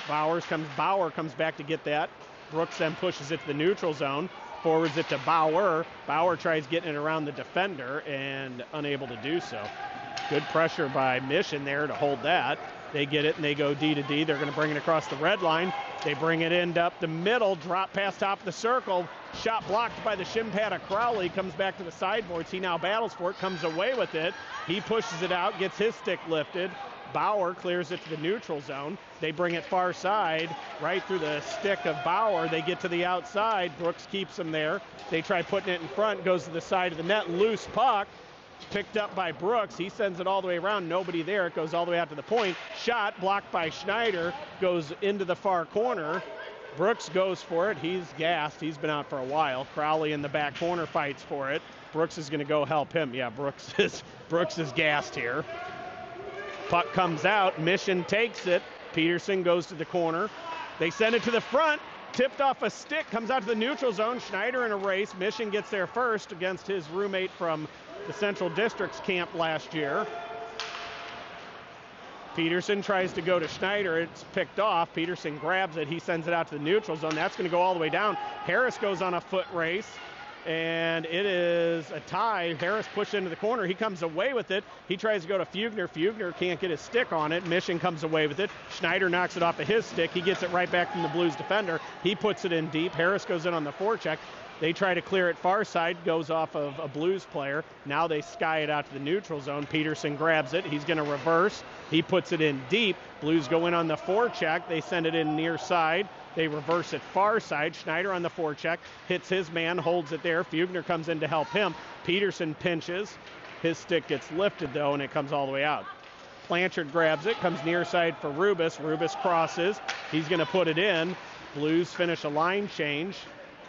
Bauer comes back to get that. Brooks then pushes it to the neutral zone. Forwards it to Bauer. Bauer tries getting it around the defender and unable to do so. Good pressure by Mission there to hold that. They get it and they go D to D. They're going to bring it across the red line. They bring it in up the middle, drop past top of the circle. Shot blocked by the shin pad of Crowley. Comes back to the sideboards. He now battles for it, comes away with it. He pushes it out, gets his stick lifted. Bauer clears it to the neutral zone. They bring it far side, right through the stick of Bauer. They get to the outside. Brooks keeps him there. They try putting it in front, goes to the side of the net. Loose puck, picked up by Brooks. He sends it all the way around. Nobody there. It goes all the way out to the point. Shot blocked by Schneider, goes into the far corner. Brooks goes for it. He's gassed. He's been out for a while. Crowley in the back corner fights for it. Brooks is going to go help him. Yeah, Brooks is gassed here. Puck comes out. Mission takes it. Peterson goes to the corner. They send it to the front. Tipped off a stick. Comes out to the neutral zone. Schneider in a race. Mission gets there first against his roommate from the Central District's camp last year. Peterson tries to go to Schneider. It's picked off. Peterson grabs it. He sends it out to the neutral zone. That's going to go all the way down. Harris goes on a foot race. And it is a tie. Harris pushed into the corner. He comes away with it. He tries to go to Fugner. Fugner can't get his stick on it. Mission comes away with it. Schneider knocks it off of his stick. He gets it right back from the Blues defender. He puts it in deep. Harris goes in on the forecheck. They try to clear it far side. Goes off of a Blues player. Now they sky it out to the neutral zone. Peterson grabs it. He's going to reverse. He puts it in deep. Blues go in on the forecheck. They send it in near side. They reverse it far side. Schneider on the forecheck, hits his man, holds it there. Fugner comes in to help him. Peterson pinches. His stick gets lifted, though, and it comes all the way out. Blanchard grabs it, comes near side for Rubis. Rubis crosses. He's going to put it in. Blues finish a line change,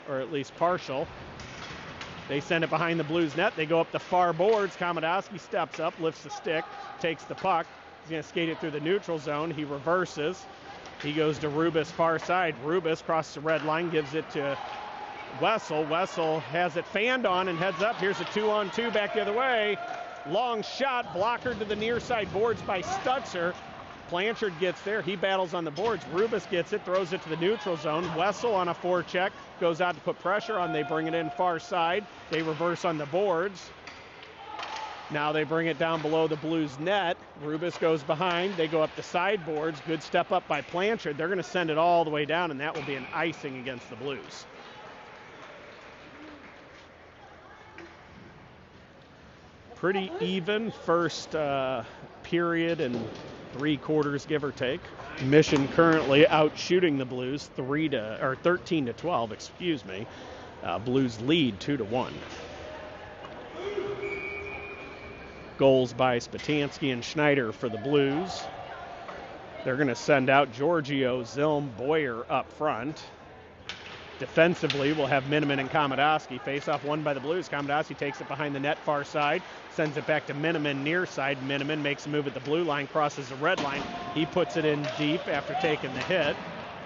or at least partial. They send it behind the Blues net. They go up the far boards. Komodowski steps up, lifts the stick, takes the puck. He's going to skate it through the neutral zone. He reverses. He goes to Rubis far side. Rubis crosses the red line, gives it to Wessel. Wessel has it fanned on and heads up. Here's a 2-on-2 back the other way. Long shot, blocker to the near side boards by Stutzer. Blanchard gets there. He battles on the boards. Rubis gets it, throws it to the neutral zone. Wessel on a forecheck, goes out to put pressure on. They bring it in far side. They reverse on the boards. Now they bring it down below the Blues net. Rubis goes behind. They go up the sideboards. Good step up by Blanchard. They're going to send it all the way down, and that will be an icing against the Blues. Pretty even first period and 3 quarters, give or take. Mission currently out shooting the Blues 13 to 12. Excuse me. Blues lead 2-1. Goals by Spatansky and Schneider for the Blues. They're going to send out Giorgio, Zilm, Boyer up front. Defensively, we'll have Miniman and Komodowski. Face-off won by the Blues. Komodowski takes it behind the net far side, sends it back to Miniman near side. Miniman makes a move at the blue line, crosses the red line. He puts it in deep after taking the hit.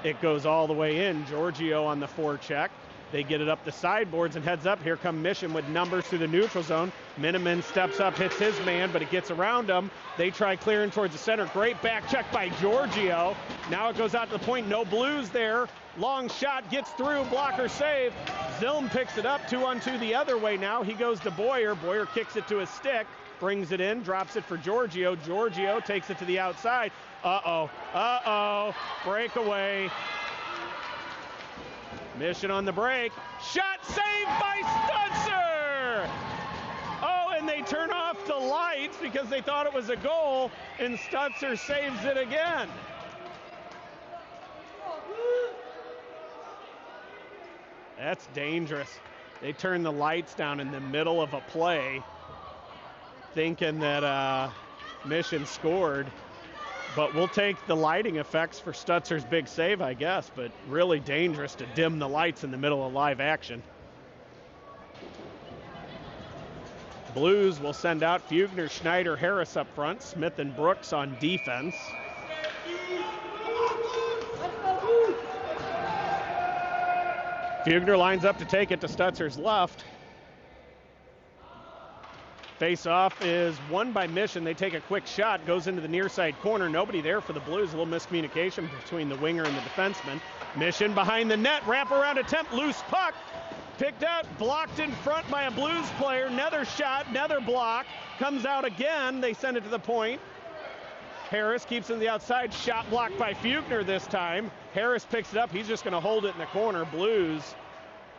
It goes all the way in. Giorgio on the forecheck. They get it up the sideboards and heads up. Here come Mission with numbers through the neutral zone. Miniman steps up, hits his man, but it gets around him. They try clearing towards the center. Great back check by Giorgio. Now it goes out to the point. No Blues there. Long shot gets through. Blocker save. Zilm picks it up. 2-on-2 the other way now. He goes to Boyer. Boyer kicks it to his stick. Brings it in. Drops it for Giorgio. Giorgio takes it to the outside. Uh-oh. Breakaway. Mission on the break. Shot saved by Stutzer! Oh, and they turn off the lights because they thought it was a goal, and Stutzer saves it again. That's dangerous. They turn the lights down in the middle of a play, thinking that Mission scored. But we'll take the lighting effects for Stutzer's big save, I guess, but really dangerous to dim the lights in the middle of live action. Blues will send out Fugner, Schneider, Harris up front, Smith and Brooks on defense. Fugner lines up to take it to Stutzer's left. Face-off is won by Mission. They take a quick shot, goes into the near side corner. Nobody there for the Blues. A little miscommunication between the winger and the defenseman. Mission behind the net, wrap-around attempt, loose puck. Picked out, blocked in front by a Blues player. Another shot, another block. Comes out again. They send it to the point. Harris keeps it on the outside. Shot blocked by Fugner this time. Harris picks it up. He's just going to hold it in the corner. Blues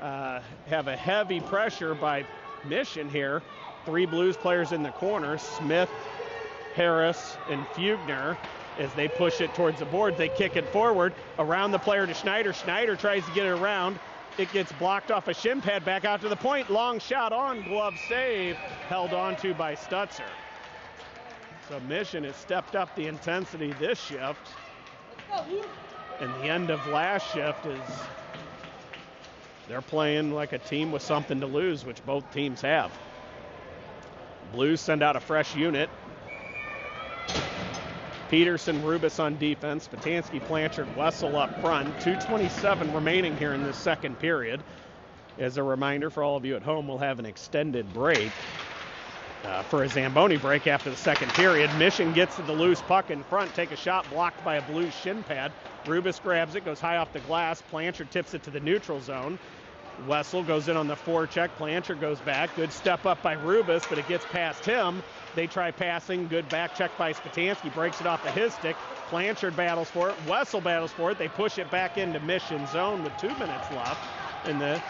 have a heavy pressure by Mission here. 3 Blues players in the corner, Smith, Harris, and Fugner. As they push it towards the boards, they kick it forward. Around the player to Schneider. Schneider tries to get it around. It gets blocked off a shin pad, back out to the point. Long shot on, glove save, held onto by Stutzer. So Mission has stepped up the intensity this shift. And the end of last shift is they're playing like a team with something to lose, which both teams have. Blues send out a fresh unit. Peterson, Rubis on defense. Spatansky, Blanchard, Wessel up front. 2:27 remaining here in this second period. As a reminder for all of you at home, we'll have an extended break for a Zamboni break after the second period. Mission gets to the loose puck in front. Take a shot blocked by a Blues shin pad. Rubis grabs it, goes high off the glass. Blanchard tips it to the neutral zone. Wessel goes in on the forecheck. Blanchard goes back. Good step up by Rubis, but it gets past him. They try passing. Good back check by Spatansky. Breaks it off of his stick. Blanchard battles for it. Wessel battles for it. They push it back into Mission zone with 2 minutes left in the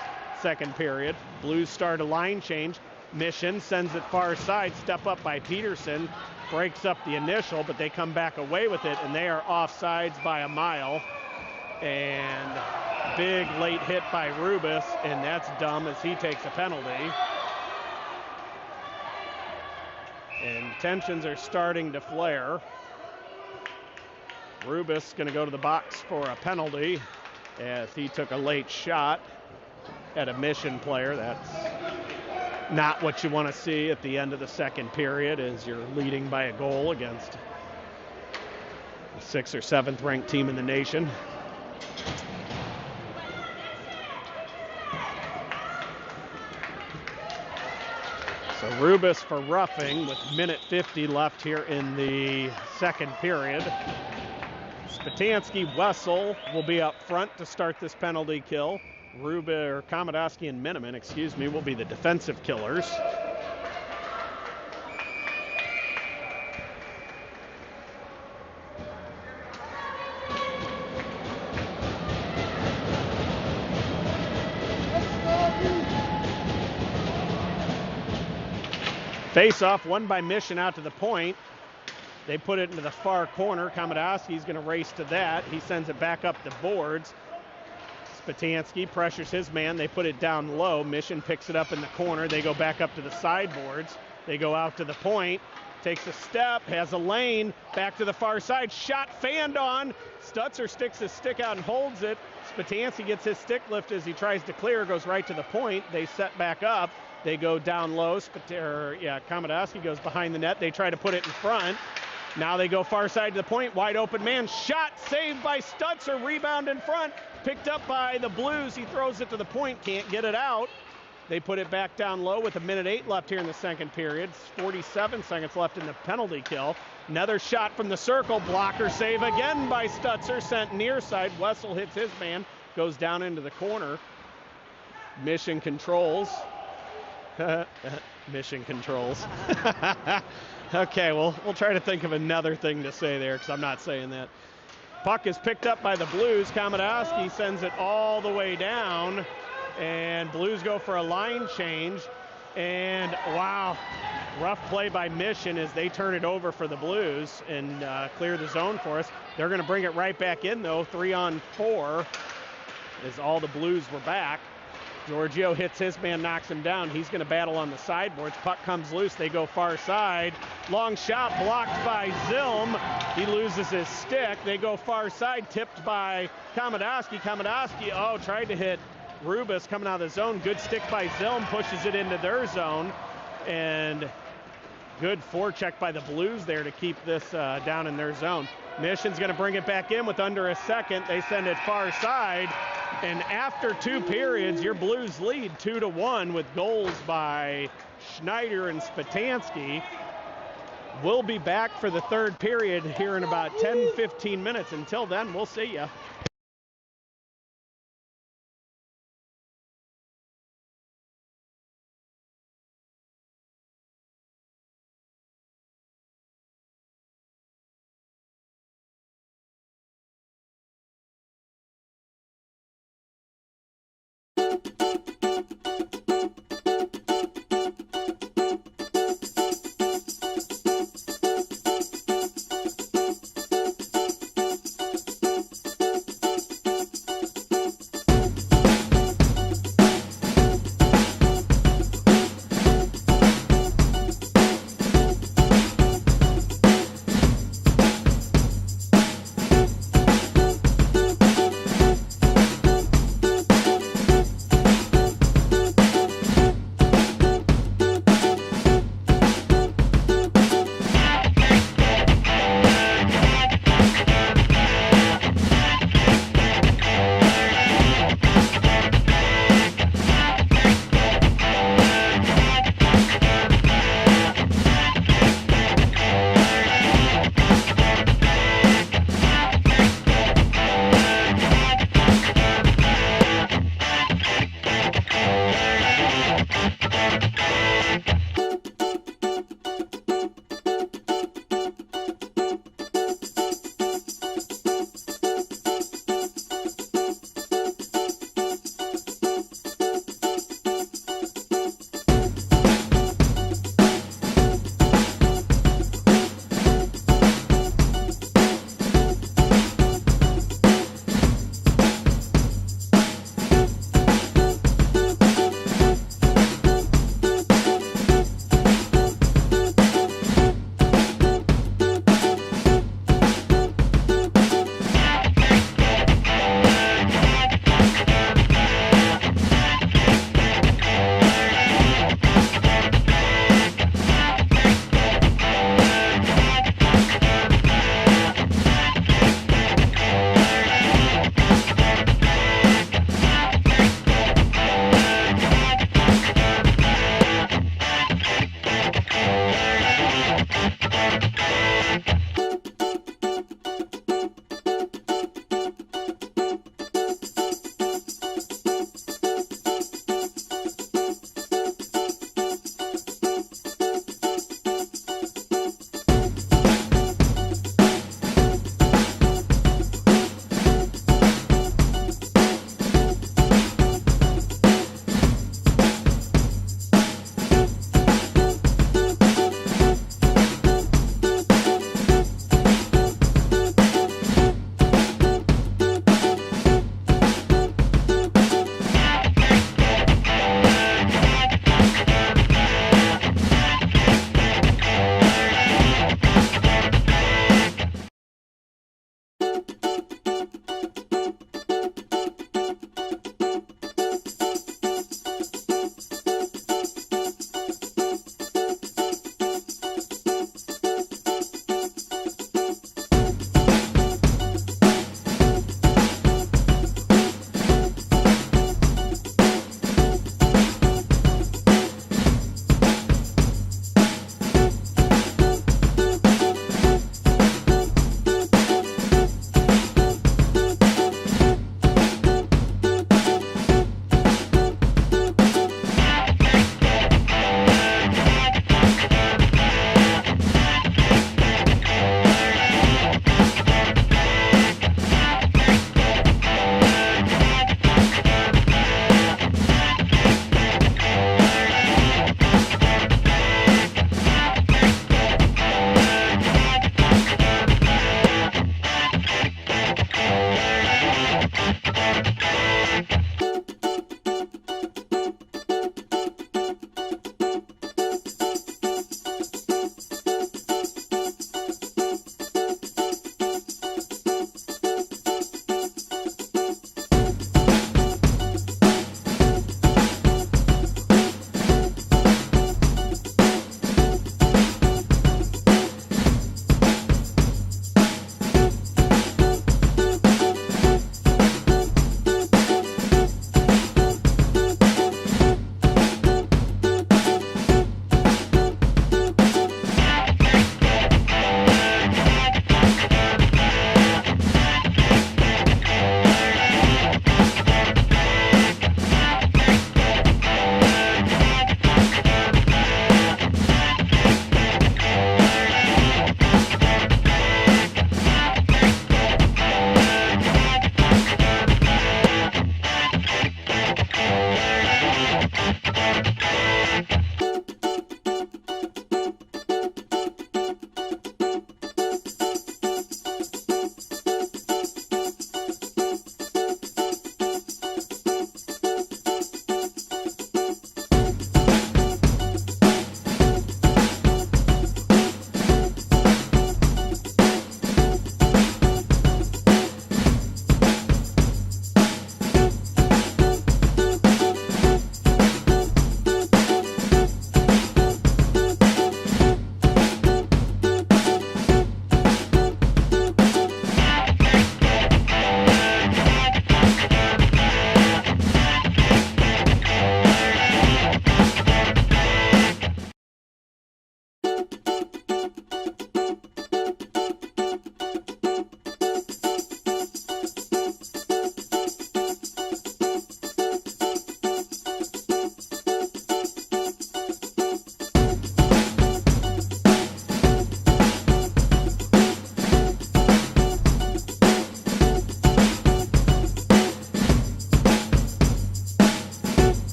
second period. Blues start a line change. Mission sends it far side. Step up by Peterson. Breaks up the initial, but they come back away with it, and they are offsides by a mile. And big late hit by Rubis, and that's dumb as he takes a penalty. And tensions are starting to flare. Rubis going to go to the box for a penalty as he took a late shot at a Mission player. That's not what you want to see at the end of the second period as you're leading by a goal against the 6th or 7th ranked team in the nation. So Rubis for roughing with minute 50 left here in the second period. Spatansky, Wessel will be up front to start this penalty kill. Komodowski and Miniman, will be the defensive killers. Face-off won by Mission out to the point. They put it into the far corner. Komodowski's going to race to that. He sends it back up the boards. Spatansky pressures his man. They put it down low. Mission picks it up in the corner. They go back up to the sideboards. They go out to the point. Takes a step, has a lane, back to the far side. Shot fanned on. Stutzer sticks his stick out and holds it. Spatansky gets his stick lift as he tries to clear. Goes right to the point. They set back up. They go down low. Komodowski goes behind the net. They try to put it in front. Now they go far side to the point. Wide open man. Shot saved by Stutzer. Rebound in front. Picked up by the Blues. He throws it to the point. Can't get it out. They put it back down low with a minute 8 left here in the second period. 47 seconds left in the penalty kill. Another shot from the circle. Blocker save again by Stutzer. Sent near side. Wessel hits his man. Goes down into the corner. Mission controls. Mission controls. Okay, well, we'll try to think of another thing to say there because I'm not saying that. Puck is picked up by the Blues. Komodowski sends it all the way down, and Blues go for a line change. And wow, rough play by Mission as they turn it over for the Blues and clear the zone for us. They're going to bring it right back in, though, 3-on-4 as all the Blues were back. Giorgio hits his man, knocks him down. He's going to battle on the sideboards. Puck comes loose. They go far side. Long shot blocked by Zilm. He loses his stick. They go far side, tipped by Komodowski. Tried to hit Rubis coming out of the zone. Good stick by Zilm, pushes it into their zone. And good forecheck by the Blues there to keep this down in their zone. Mission's going to bring it back in with under a second. They send it far side. And after 2 periods, your Blues lead 2-1 with goals by Schneider and Spatansky. We'll be back for the 3rd period here in about 10-15 minutes. Until then, we'll see ya.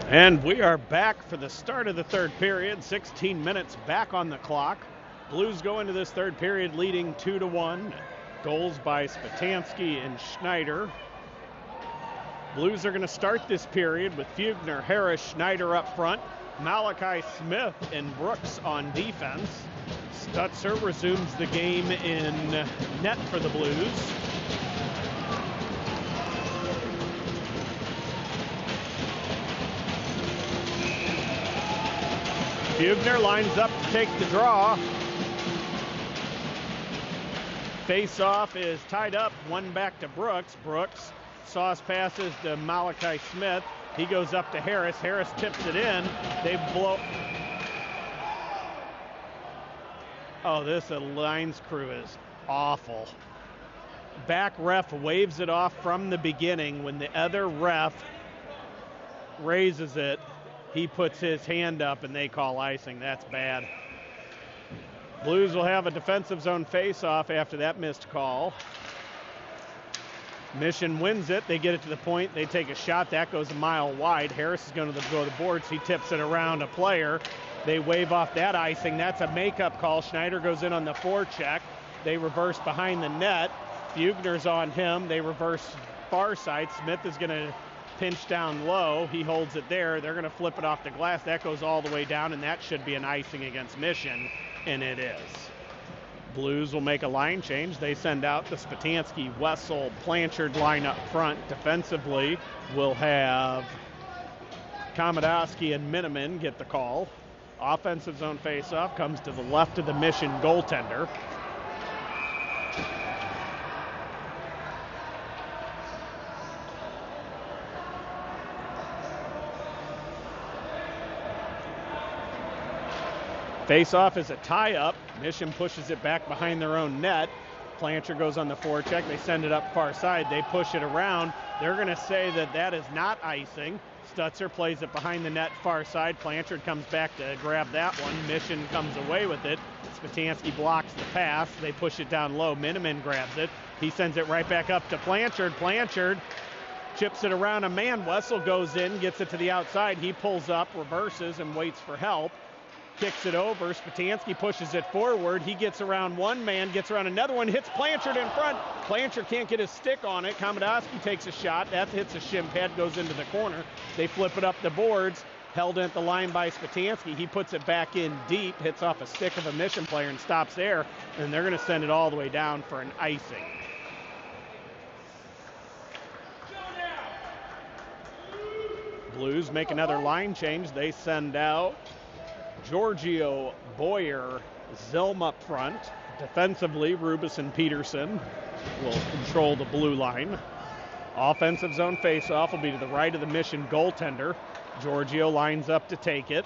And we are back for the start of the third period. 16 minutes back on the clock. Blues go into this third period leading 2-1. Goals by Spatansky and Schneider. Blues are going to start this period with Fugner, Harris, Schneider up front. Malachi Smith and Brooks on defense. Stutzer resumes the game in net for the Blues. Fugner lines up to take the draw. Face-off is tied up, one back to Brooks. Brooks, sauce passes to Malachi Smith. He goes up to Harris. Harris tips it in. They blow. Oh, this Alliance crew is awful. Back ref waves it off from the beginning. When the other ref raises it, he puts his hand up and they call icing. That's bad. Blues will have a defensive zone face-off after that missed call. Mission wins it. They get it to the point. They take a shot. That goes a mile wide. Harris is going to go to the boards. He tips it around a player. They wave off that icing. That's a makeup call. Schneider goes in on the forecheck. They reverse behind the net. Fugner's on him. They reverse far side. Smith is going to pinch down low. He holds it there. They're going to flip it off the glass. That goes all the way down, and that should be an icing against Mission, and it is. Blues will make a line change. They send out the Spatansky, Wessel, Blanchard line up front. Defensively, we'll have Komodowski and Miniman get the call. Offensive zone faceoff comes to the left of the Mission goaltender. Face-off is a tie-up. Mission pushes it back behind their own net. Blanchard goes on the forecheck. They send it up far side. They push it around. They're going to say that that is not icing. Stutzer plays it behind the net far side. Blanchard comes back to grab that one. Mission comes away with it. Spatansky blocks the pass. They push it down low. Miniman grabs it. He sends it right back up to Blanchard. Blanchard chips it around a man. Wessel goes in, gets it to the outside. He pulls up, reverses, and waits for help. Kicks it over. Spatansky pushes it forward. He gets around one man, gets around another one, hits Blanchard in front. Blanchard can't get his stick on it. Komodowski takes a shot. That hits a shin pad, goes into the corner. They flip it up the boards. Held at the line by Spatansky. He puts it back in deep, hits off a stick of a Mission player and stops there. And they're going to send it all the way down for an icing. Blues make another line change. They send out Giorgio, Boyer, Zilm up front. Defensively, Rubis and Peterson will control the blue line. Offensive zone faceoff will be to the right of the Mission goaltender. Giorgio lines up to take it.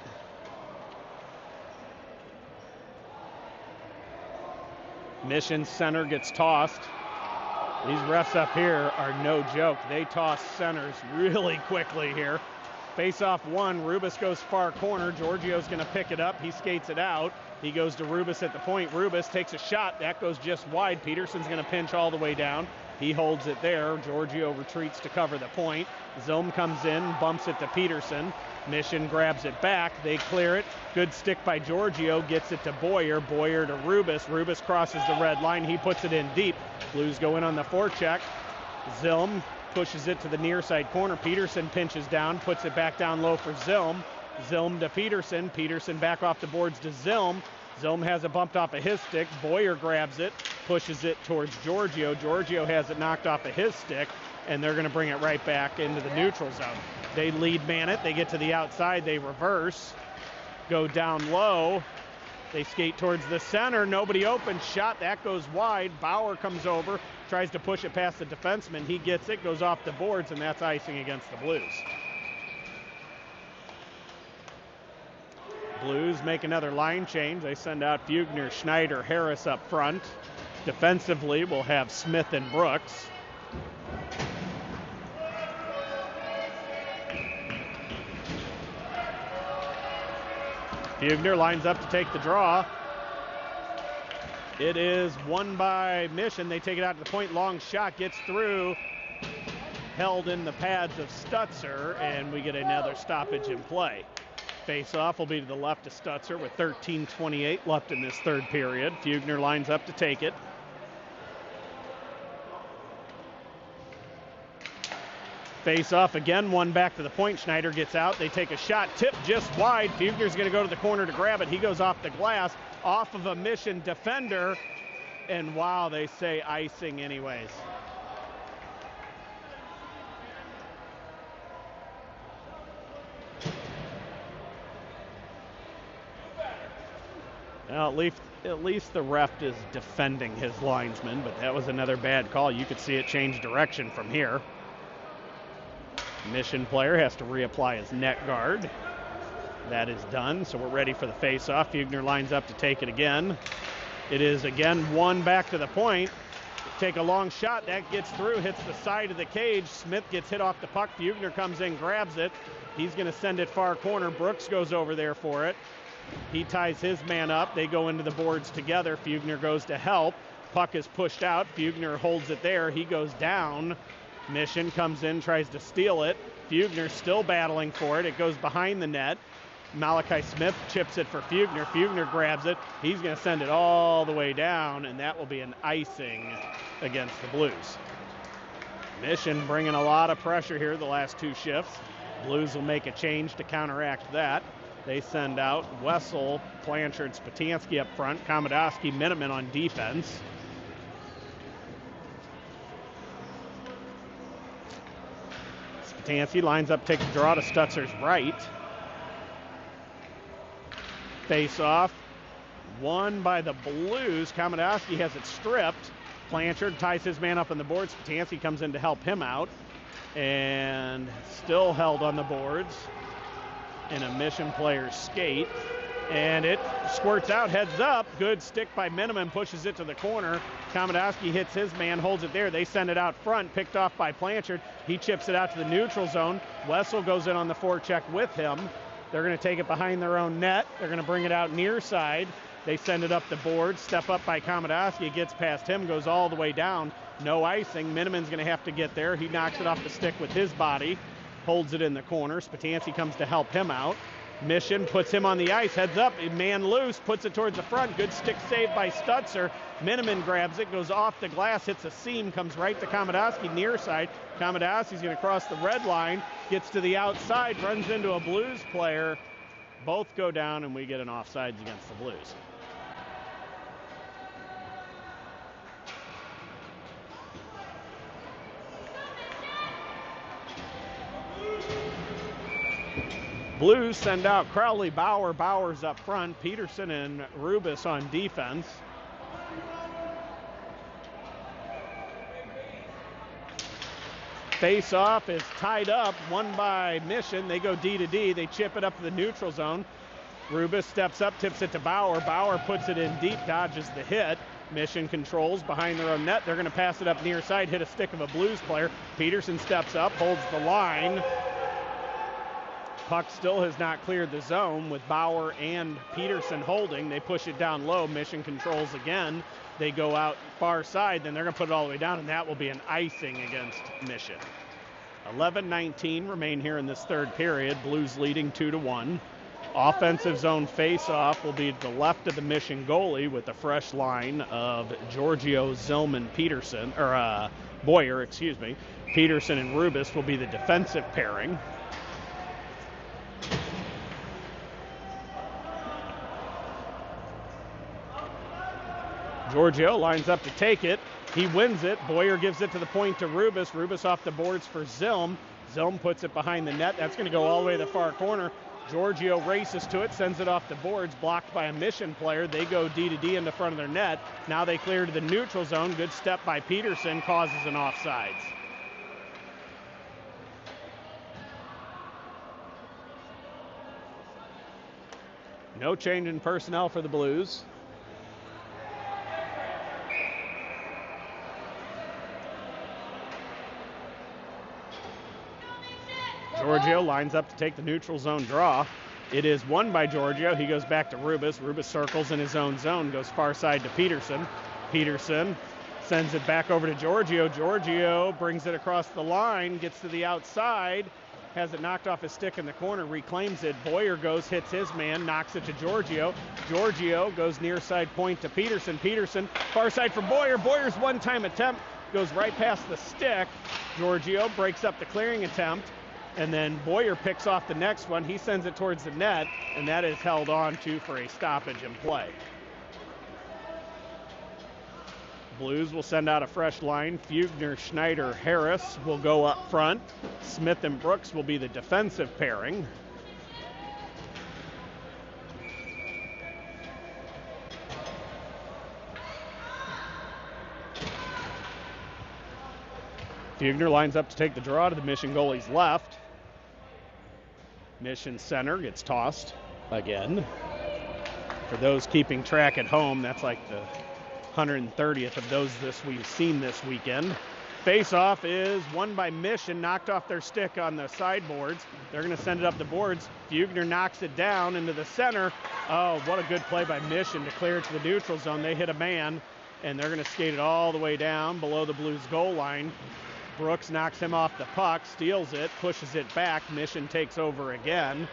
Mission center gets tossed. These refs up here are no joke. They toss centers really quickly here. Face-off one, Rubis goes far corner. Giorgio's going to pick it up. He skates it out. He goes to Rubis at the point. Rubis takes a shot. That goes just wide. Peterson's going to pinch all the way down. He holds it there. Giorgio retreats to cover the point. Zilm comes in, bumps it to Peterson. Mission grabs it back. They clear it. Good stick by Giorgio. Gets it to Boyer. Boyer to Rubis. Rubis crosses the red line. He puts it in deep. Blues go in on the forecheck. Zilm pushes it to the near side corner. Peterson pinches down, puts it back down low for Zilm. Zilm to Peterson. Peterson back off the boards to Zilm. Zilm has it bumped off of his stick. Boyer grabs it, pushes it towards Giorgio. Giorgio has it knocked off of his stick, and they're going to bring it right back into the neutral zone. They lead man it. They get to the outside. They reverse, go down low. They skate towards the center. Nobody open. Shot. That goes wide. Bauer comes over, tries to push it past the defenseman. He gets it, goes off the boards, and that's icing against the Blues. Blues make another line change. They send out Fugner, Schneider, Harris up front. Defensively, we'll have Smith and Brooks. Fugner lines up to take the draw. It is won by Mission. They take it out to the point. Long shot gets through. held in the pads of Stutzer, and we get another stoppage in play. Face-off will be to the left of Stutzer with 13:28 left in this third period. Fugner lines up to take it. Face-off again, one back to the point. Schneider gets out. They take a shot, tip just wide. Fugner's going to go to the corner to grab it. He goes off the glass, off of a Mission defender, and wow, they say icing anyways. Well, at least the ref is defending his linesman, but that was another bad call. You could see it change direction from here. Mission player has to reapply his net guard. That is done, so we're ready for the face-off. Fugner lines up to take it again. It is again one back to the point. Take a long shot. That gets through, hits the side of the cage. Smith gets hit off the puck. Fugner comes in, grabs it. He's going to send it far corner. Brooks goes over there for it. He ties his man up. They go into the boards together. Fugner goes to help. Puck is pushed out. Fugner holds it there. He goes down. Mission comes in, tries to steal it. Fugner still battling for it. It goes behind the net. Malachi Smith chips it for Fugner. Fugner grabs it. He's going to send it all the way down, and that will be an icing against the Blues. Mission bringing a lot of pressure here the last two shifts. Blues will make a change to counteract that. They send out Wessel, Blanchard, Spatansky up front, Komodowski, Minuman on defense. Spatansky lines up, takes a draw to Stutzer's right. Face off, won by the Blues. Komodowski has it stripped. Blanchard ties his man up on the boards. Spatansky comes in to help him out, and still held on the boards in a Mission player's skate, and it squirts out, heads up. Good stick by Minuman, pushes it to the corner. Komodowski hits his man, holds it there. They send it out front, picked off by Blanchard. He chips it out to the neutral zone. Wessel goes in on the forecheck with him. They're going to take it behind their own net. They're going to bring it out near side. They send it up the board. Step up by Komodowski. It gets past him, goes all the way down. No icing. Minuman's going to have to get there. He knocks it off the stick with his body. Holds it in the corner. Spatansky comes to help him out. Mission puts him on the ice, heads up, man loose, puts it towards the front. Good stick save by Stutzer. Minuman grabs it, goes off the glass, hits a seam, comes right to Komodowski near side. Komodowski's going to cross the red line, gets to the outside, runs into a Blues player. Both go down, and we get an offsides against the Blues. Blues send out Crowley, Bauer. Bauer's up front. Peterson and Rubis on defense. Face-off is tied up, won by Mission. They go D to D. They chip it up to the neutral zone. Rubis steps up, tips it to Bauer. Bauer puts it in deep, dodges the hit. Mission controls behind their own net. They're going to pass it up near side, hit a stick of a Blues player. Peterson steps up, holds the line. Puck still has not cleared the zone with Bauer and Peterson holding. They push it down low. Mission controls again. They go out far side, then they're going to put it all the way down, and that will be an icing against Mission. 11:19 remain here in this third period. Blues leading 2-1. Offensive zone face-off will be to the left of the Mission goalie with a fresh line of Giorgio, Zillman, Peterson, or Boyer, excuse me. Peterson and Rubis will be the defensive pairing. Giorgio lines up to take it. He wins it. Boyer gives it to the point to Rubis. Rubis off the boards for Zilm. Zilm puts it behind the net. That's going to go all the way to the far corner. Giorgio races to it, sends it off the boards, blocked by a Mission player. They go D to D in the front of their net. Now they clear to the neutral zone. Good step by Peterson, causes an offsides. No change in personnel for the Blues. Giorgio lines up to take the neutral zone draw. It is won by Giorgio. He goes back to Rubis. Rubis circles in his own zone, goes far side to Peterson. Peterson Sends it back over to Giorgio. Giorgio brings it across the line, gets to the outside, has it knocked off his stick in the corner, reclaims it. Boyer goes, hits his man, knocks it to Giorgio. Giorgio goes near side point to Peterson. Peterson, far side for Boyer. Boyer's one-time attempt goes right past the stick. Giorgio breaks up the clearing attempt, and then Boyer picks off the next one. He sends it towards the net, and that is held on to for a stoppage in play. Blues will send out a fresh line. Fugner, Schneider, Harris will go up front. Smith and Brooks will be the defensive pairing. Fugner lines up to take the draw to the Mission goalie's left. Mission center gets tossed again. For those keeping track at home, that's like the 130th of those we've seen this weekend. Face-off is won by Mission, knocked off their stick on the sideboards. They're going to send it up the boards. Fugner knocks it down into the center. Oh, what a good play by Mission to clear it to the neutral zone. They hit a man, and they're going to skate it all the way down below the Blues goal line. Brooks knocks him off the puck, steals it, pushes it back. Mission takes over again.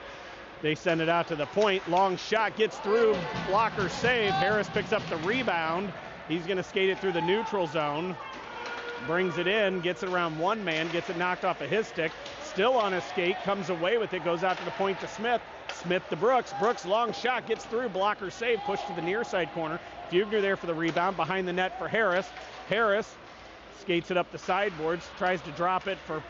They send it out to the point. Long shot gets through. Blocker save. Harris picks up the rebound. He's going to skate it through the neutral zone. Brings it in, gets it around one man, gets it knocked off of his stick. Still on a skate, comes away with it, goes out to the point to Smith. Smith to Brooks. Brooks, long shot, gets through. Blocker save, pushed to the near side corner. Fugner there for the rebound. Behind the net for Harris. Harris skates it up the sideboards, tries to drop it for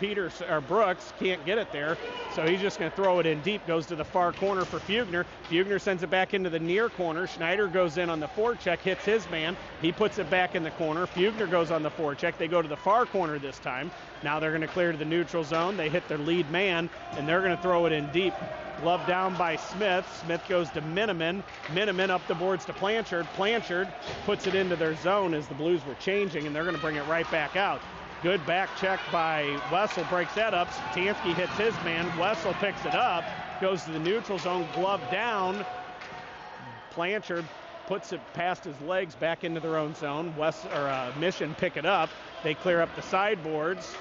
Brooks, can't get it there, so he's just going to throw it in deep, goes to the far corner for Fugner. Fugner sends it back into the near corner. Schneider goes in on the forecheck, hits his man. He puts it back in the corner. Fugner goes on the forecheck. They go to the far corner this time. Now they're going to clear to the neutral zone. They hit their lead man, and they're going to throw it in deep. Glove down by Smith. Smith goes to Miniman. Miniman up the boards to Blanchard. Blanchard puts it into their zone as the Blues were changing, and they're going to bring it right back out. Good back check by Wessel, breaks that up. Stansky hits his man. Wessel picks it up, goes to the neutral zone, glove down. Blanchard puts it past his legs back into their own zone. Mission pick it up. They clear up the sideboards.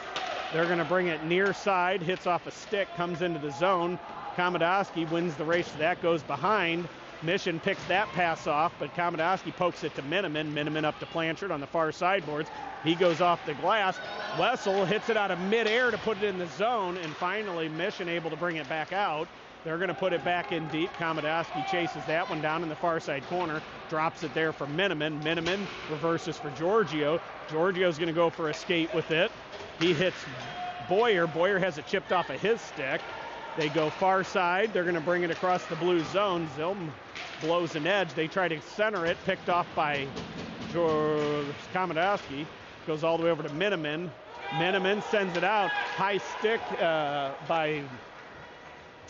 They're going to bring it near side, hits off a stick, comes into the zone. Komodowski wins the race to that, goes behind. Mission picks that pass off, but Komodowski pokes it to Miniman. Miniman up to Blanchard on the far sideboards. He goes off the glass. Wessel hits it out of midair to put it in the zone, and finally Mission able to bring it back out. They're going to put it back in deep. Komodowski chases that one down in the far side corner, drops it there for Miniman. Miniman reverses for Giorgio. Giorgio's going to go for a skate with it. He hits Boyer. Boyer has it chipped off of his stick. They go far side. They're going to bring it across the Blues zone. Zilm blows an edge. They try to center it. Picked off by Komodowski. Goes all the way over to Miniman. Miniman sends it out. High stick by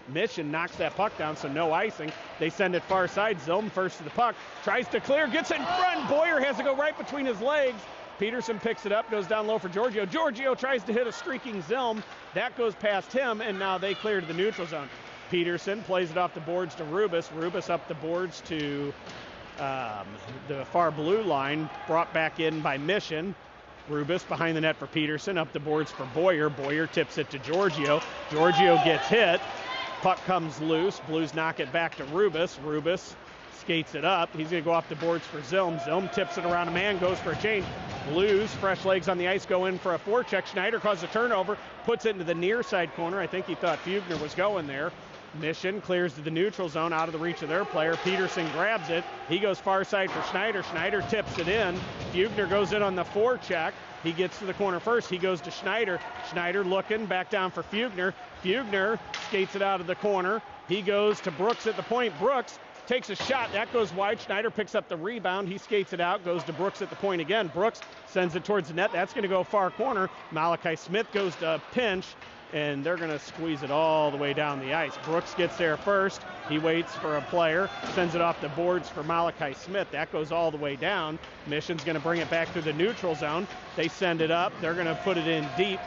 Mission. Knocks that puck down, so no icing. They send it far side. Zilm first to the puck. Tries to clear. Gets in front. Boyer has to go right between his legs. Peterson picks it up, goes down low for Giorgio. Giorgio tries to hit a streaking Zilm. That goes past him, and now they clear to the neutral zone. Peterson plays it off the boards to Rubis. Rubis up the boards to the far blue line, brought back in by Mission. Rubis behind the net for Peterson, up the boards for Boyer. Boyer tips it to Giorgio. Giorgio gets hit. Puck comes loose. Blues knock it back to Rubis. Rubis skates it up. He's going to go off the boards for Zilm. Zilm tips it around a man, goes for a change. Blues, fresh legs on the ice, go in for a forecheck. Schneider causes a turnover, puts it into the near side corner. I think he thought Fugner was going there. Mission clears to the neutral zone, out of the reach of their player. Peterson grabs it. He goes far side for Schneider. Schneider tips it in. Fugner goes in on the forecheck. He gets to the corner first. He goes to Schneider. Schneider looking back down for Fugner. Fugner skates it out of the corner. He goes to Brooks at the point. Brooks takes a shot. That goes wide. Schneider picks up the rebound. He skates it out. Goes to Brooks at the point again. Brooks sends it towards the net. That's going to go far corner. Malachi Smith goes to pinch, and they're going to squeeze it all the way down the ice. Brooks gets there first. He waits for a player. Sends it off the boards for Malachi Smith. That goes all the way down. Mission's going to bring it back through the neutral zone. They send it up. They're going to put it in deep.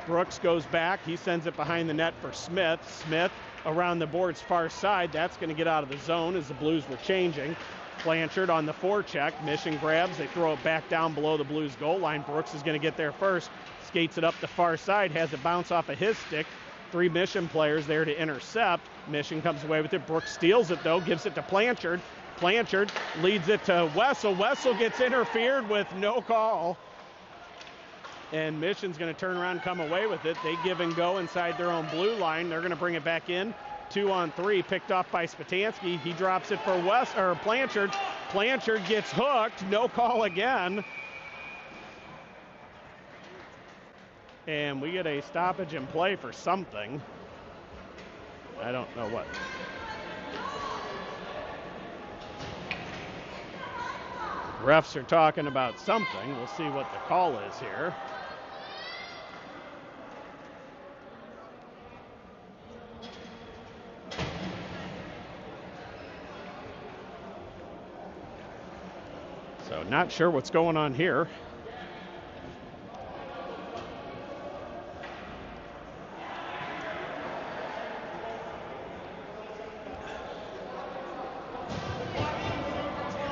Brooks goes back. He sends it behind the net for Smith. Smith around the boards far side. That's going to get out of the zone as the Blues were changing. Blanchard on the forecheck. Mission grabs. They throw it back down below the Blues goal line. Brooks is going to get there first. Skates it up the far side. Has it bounce off of his stick. 3 Mission players there to intercept. Mission comes away with it. Brooks steals it, though. Gives it to Blanchard. Blanchard leads it to Wessel. Wessel gets interfered with, no call. And Mission's going to turn around and come away with it. They give and go inside their own blue line. They're going to bring it back in. 2-on-3, picked off by Spatansky. He drops it for Blanchard. Blanchard gets hooked. No call again. And we get a stoppage in play for something. I don't know what. Refs are talking about something. We'll see what the call is here. So not sure what's going on here.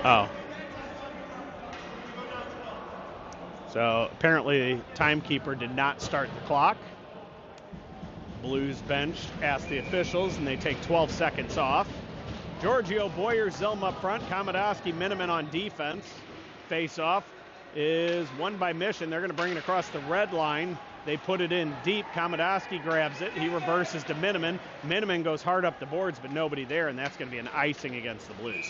Oh. So apparently the timekeeper did not start the clock. Blues bench asked the officials, and they take 12 seconds off. Giorgio, Boyer, Zilm up front. Komodowski, Miniman on defense. Face-off is won by Mission. They're going to bring it across the red line. They put it in deep. Komodowski grabs it. He reverses to Miniman. Miniman goes hard up the boards, but nobody there, and that's going to be an icing against the Blues.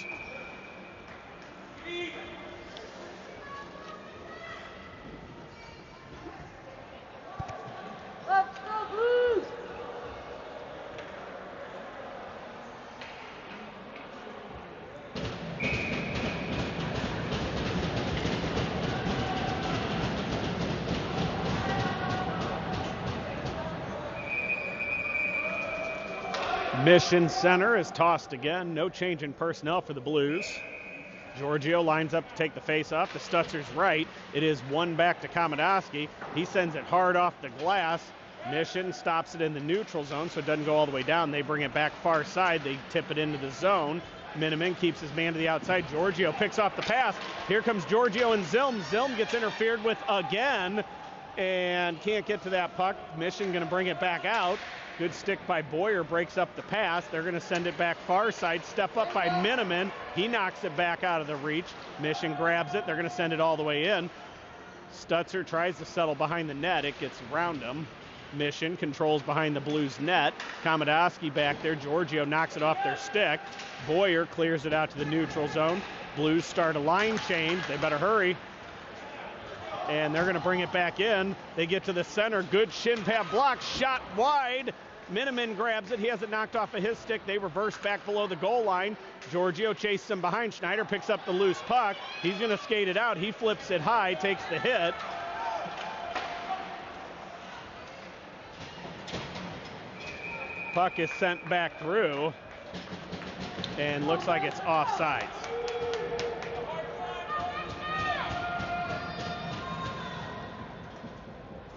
Mission center is tossed again. No change in personnel for the Blues. Giorgio lines up to take the face-off. The Stutzer's right. It is one back to Komodowski. He sends it hard off the glass. Mission stops it in the neutral zone, so it doesn't go all the way down. They bring it back far side. They tip it into the zone. Miniman keeps his man to the outside. Giorgio picks off the pass. Here comes Giorgio and Zilm. Zilm gets interfered with again and can't get to that puck. Mission going to bring it back out. Good stick by Boyer, breaks up the pass. They're going to send it back far side. Step up by Miniman. He knocks it back out of the reach. Mission grabs it. They're going to send it all the way in. Stutzer tries to settle behind the net. It gets around him. Mission controls behind the Blues net. Komodowski back there. Giorgio knocks it off their stick. Boyer clears it out to the neutral zone. Blues start a line change. They better hurry. And they're going to bring it back in. They get to the center. Good shin pad block. Shot wide. Miniman grabs it. He has it knocked off of his stick. They reverse back below the goal line. Giorgio chases him behind. Schneider picks up the loose puck. He's going to skate it out. He flips it high, takes the hit. Puck is sent back through and looks like it's offsides.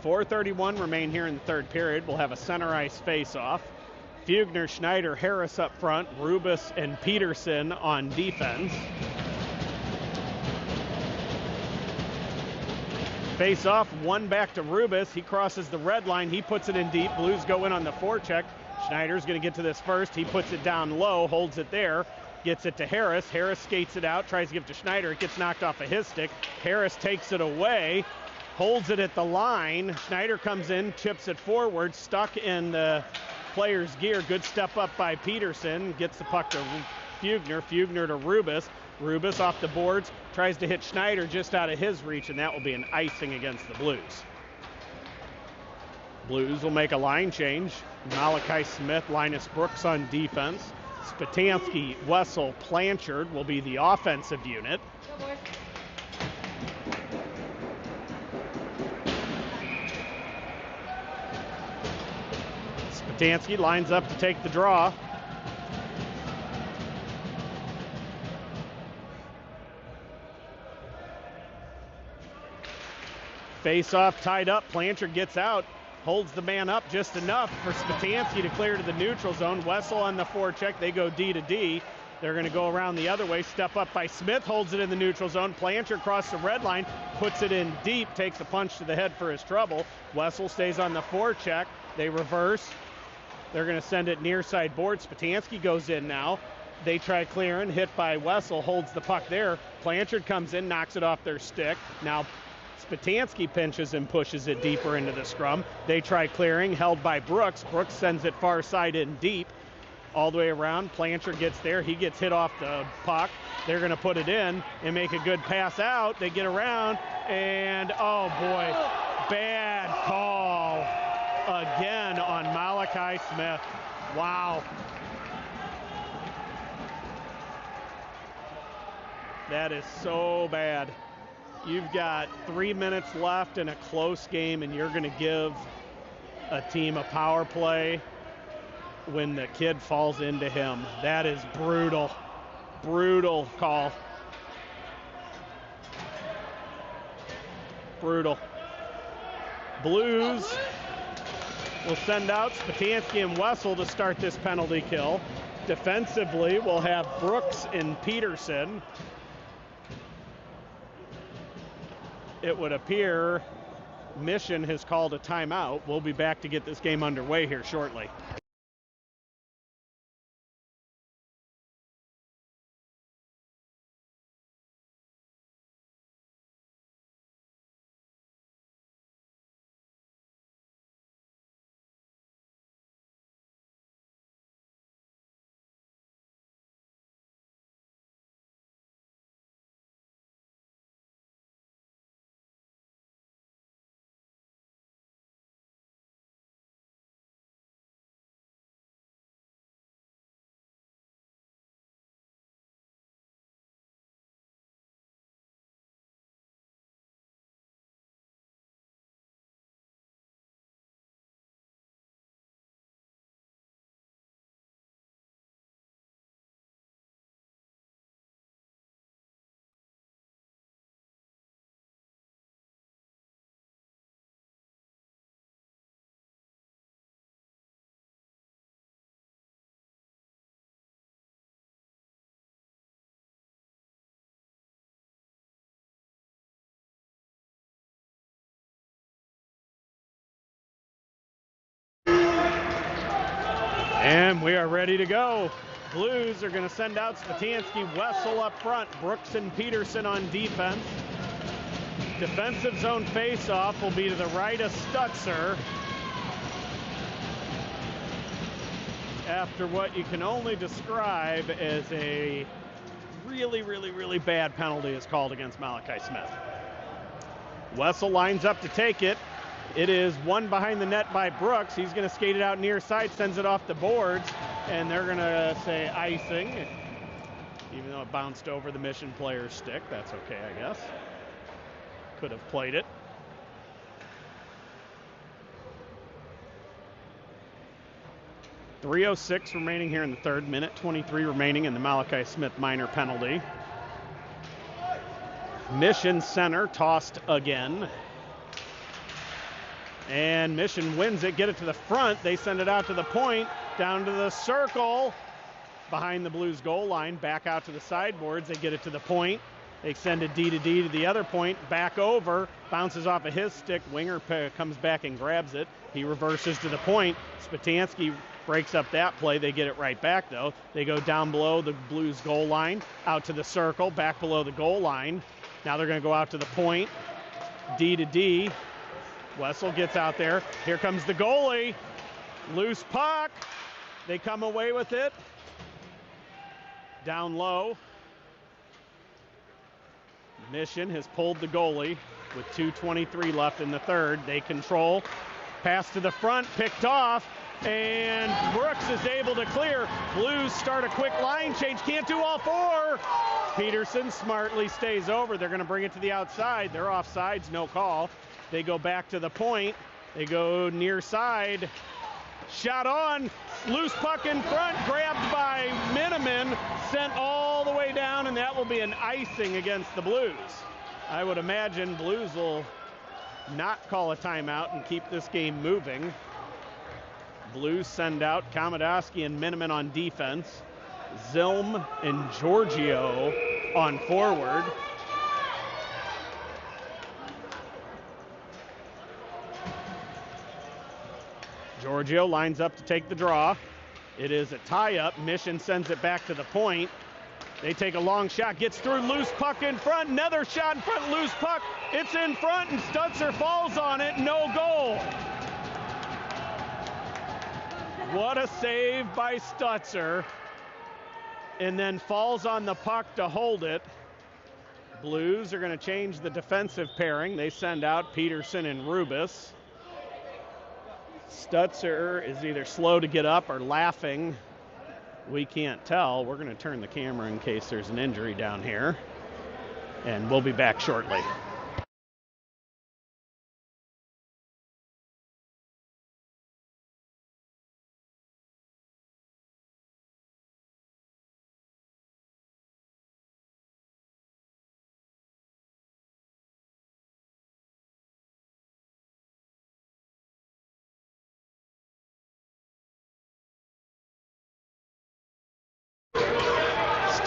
.431 remain here in the third period. We'll have a center ice face-off. Fugner, Schneider, Harris up front. Rubis and Peterson on defense. Face-off, one back to Rubis. He crosses the red line. He puts it in deep. Blues go in on the forecheck. Schneider's going to get to this first. He puts it down low, holds it there. Gets it to Harris. Harris skates it out, tries to give it to Schneider. It gets knocked off of his stick. Harris takes it away. Holds it at the line. Schneider comes in, chips it forward, stuck in the player's gear. Good step up by Peterson. Gets the puck to Fugner. Fugner to Rubis. Rubis off the boards. Tries to hit Schneider just out of his reach, and that will be an icing against the Blues. Blues will make a line change. Malachi Smith, Linus Brooks on defense. Spatansky, Wessel, Blanchard will be the offensive unit. Spatansky lines up to take the draw. Face-off tied up. Blanchard gets out. Holds the man up just enough for Spatansky to clear to the neutral zone. Wessel on the forecheck. They go D to D. They're going to go around the other way. Step up by Smith, holds it in the neutral zone. Blanchard across the red line, puts it in deep, takes a punch to the head for his trouble. Wessel stays on the forecheck. They reverse. They're going to send it near side board. Spatansky goes in now. They try clearing, hit by Wessel, holds the puck there. Blanchard comes in, knocks it off their stick. Now Spatansky pinches and pushes it deeper into the scrum. They try clearing, held by Brooks. Brooks sends it far side in deep. All the way around. Blanchard gets there. He gets hit off the puck. They're going to put it in and make a good pass out. They get around, and oh boy, bad call again on Malachi Smith. Wow. That is so bad. You've got 3 minutes left in a close game, and you're going to give a team a power play when the kid falls into him. That is brutal. Brutal call. Brutal. Blues will send out Spatansky and Wessel to start this penalty kill. Defensively, we'll have Brooks and Peterson. It would appear Mission has called a timeout. We'll be back to get this game underway here shortly. And we are ready to go. Blues are going to send out Spatansky, Wessel up front, Brooks and Peterson on defense. Defensive zone face-off will be to the right of Stutzer. After what you can only describe as a really bad penalty is called against Malachi Smith. Wessel lines up to take it. It is one behind the net by Brooks. He's going to skate it out near side, sends it off the boards, and they're going to say icing. Even though it bounced over the Mission player's stick, that's okay, I guess. Could have played it. .306 remaining here in the third, minute 23 remaining in the Malachi Smith minor penalty. Mission center tossed again. And Mission wins it, get it to the front. They send it out to the point, down to the circle, behind the Blues goal line, back out to the sideboards. They get it to the point. They send it D to the other point, back over, bounces off of his stick. Winger comes back and grabs it. He reverses to the point. Spatansky breaks up that play. They get it right back, though. They go down below the Blues goal line, out to the circle, back below the goal line. Now they're going to go out to the point, D to D. Wessel gets out there. Here comes the goalie. Loose puck. They come away with it. Down low. Mission has pulled the goalie with 2:23 left in the third. They control. Pass to the front, picked off, and Brooks is able to clear. Blues start a quick line change. Can't do all four. Peterson smartly stays over. They're going to bring it to the outside. They're offsides, no call. They go back to the point. They go near side. Shot on. Loose puck in front. Grabbed by Miniman. Sent all the way down, and that will be an icing against the Blues. I would imagine Blues will not call a timeout and keep this game moving. Blues send out Komodowski and Miniman on defense. Zilm and Giorgio on forward. Giorgio lines up to take the draw. It is a tie-up. Mission sends it back to the point. They take a long shot, gets through, loose puck in front, another shot in front, loose puck. It's in front, and Stutzer falls on it, no goal. What a save by Stutzer. And then falls on the puck to hold it. Blues are going to change the defensive pairing. They send out Peterson and Rubis. Stutzer is either slow to get up or laughing. We can't tell. We're going to turn the camera in case there's an injury down here. And we'll be back shortly.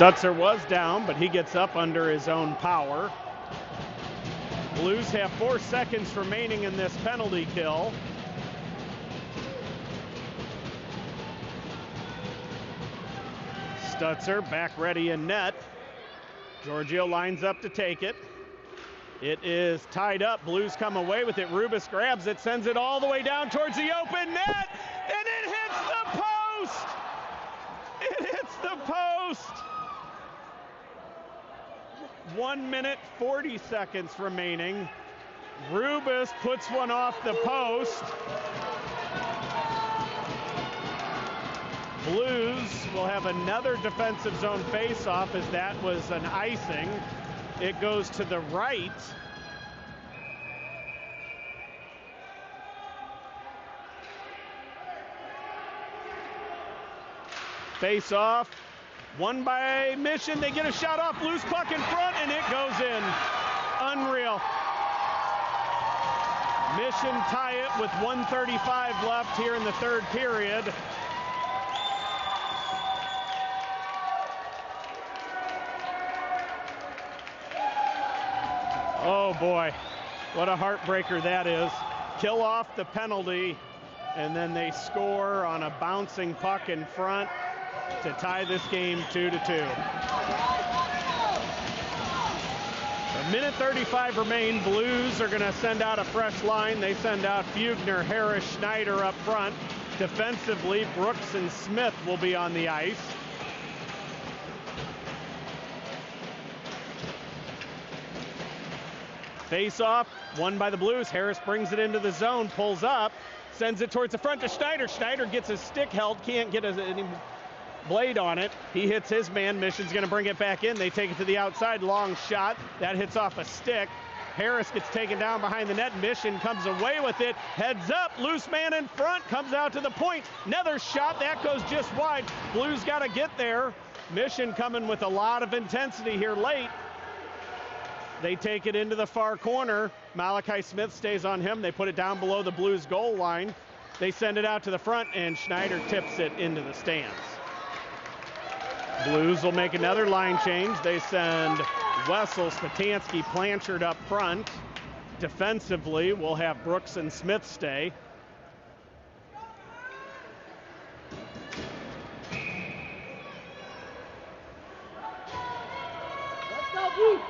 Stutzer was down, but he gets up under his own power. Blues have 4 seconds remaining in this penalty kill. Stutzer back ready in net. Giorgio lines up to take it. It is tied up. Blues come away with it. Rubis grabs it, sends it all the way down towards the open net, and it hits the post! It hits the post! 1 minute, 40 seconds remaining. Rubis puts one off the post. Blues will have another defensive zone face-off as that was an icing. It goes to the right. Face-off. Won by Mission. They get a shot off. Loose puck in front, and it goes in. Unreal. Mission tie it with 1:35 left here in the third period. Oh boy, what a heartbreaker that is. Kill off the penalty, and then they score on a bouncing puck in front to tie this game 2-2. A minute 35 remain. Blues are going to send out a fresh line. They send out Fugner, Harris, Schneider up front. Defensively, Brooks and Smith will be on the ice. Face-off, won by the Blues. Harris brings it into the zone, pulls up, sends it towards the front to Schneider. Schneider gets his stick held, can't get any blade on it. He hits his man. Mission's going to bring it back in. They take it to the outside. Long shot. That hits off a stick. Harris gets taken down behind the net. Mission comes away with it. Heads up. Loose man in front. Comes out to the point. Another shot. That goes just wide. Blues got to get there. Mission coming with a lot of intensity here late. They take it into the far corner. Malachi Smith stays on him. They put it down below the Blues goal line. They send it out to the front, and Schneider tips it into the stands. Blues will make another line change. They send Wessel, Spatansky, Blanchard up front. Defensively, we'll have Brooks and Smith stay. Let's go, Blue.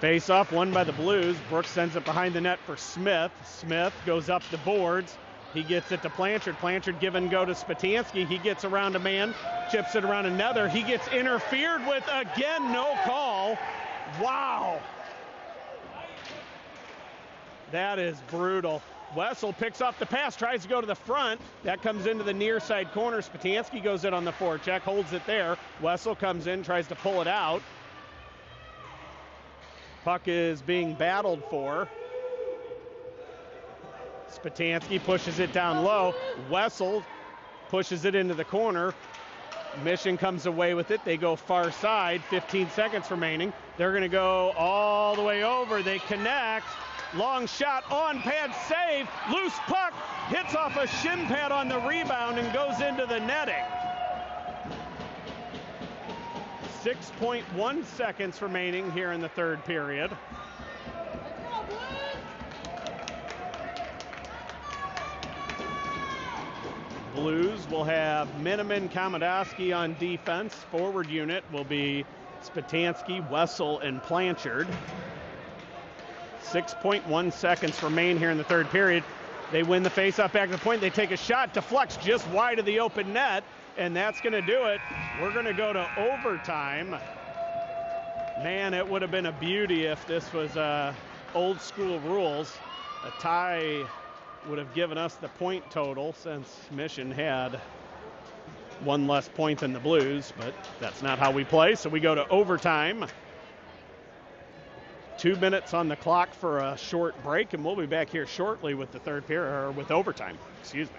Face-off won by the Blues. Brooks sends it behind the net for Smith. Smith goes up the boards. He gets it to Blanchard. Blanchard give and go to Spatansky. He gets around a man, chips it around another. He gets interfered with again, no call. Wow. That is brutal. Wessel picks up the pass, tries to go to the front. That comes into the near side corner. Spatansky goes in on the forecheck, holds it there. Wessel comes in, tries to pull it out. Puck is being battled for. Spatansky pushes it down low. Wessel pushes it into the corner. Mission comes away with it. They go far side, 15 seconds remaining. They're going to go all the way over. They connect, Long shot, on pad, save. Loose puck, hits off a shin pad on the rebound and goes into the netting. 6.1 seconds remaining here in the third period. Blues will have Miniman, Komodowski on defense. Forward unit will be Spatansky, Wessel, and Blanchard. 6.1 seconds remain here in the third period. They win the faceoff back to the point. They take a shot, deflects just wide of the open net, and that's going to do it. We're going to go to overtime. Man, it would have been a beauty if this was old school rules. A tie would have given us the point total since Mission had one less point than the Blues, but that's not how we play, so we go to overtime. 2 minutes on the clock for a short break, and we'll be back here shortly with the third period, or with overtime, excuse me.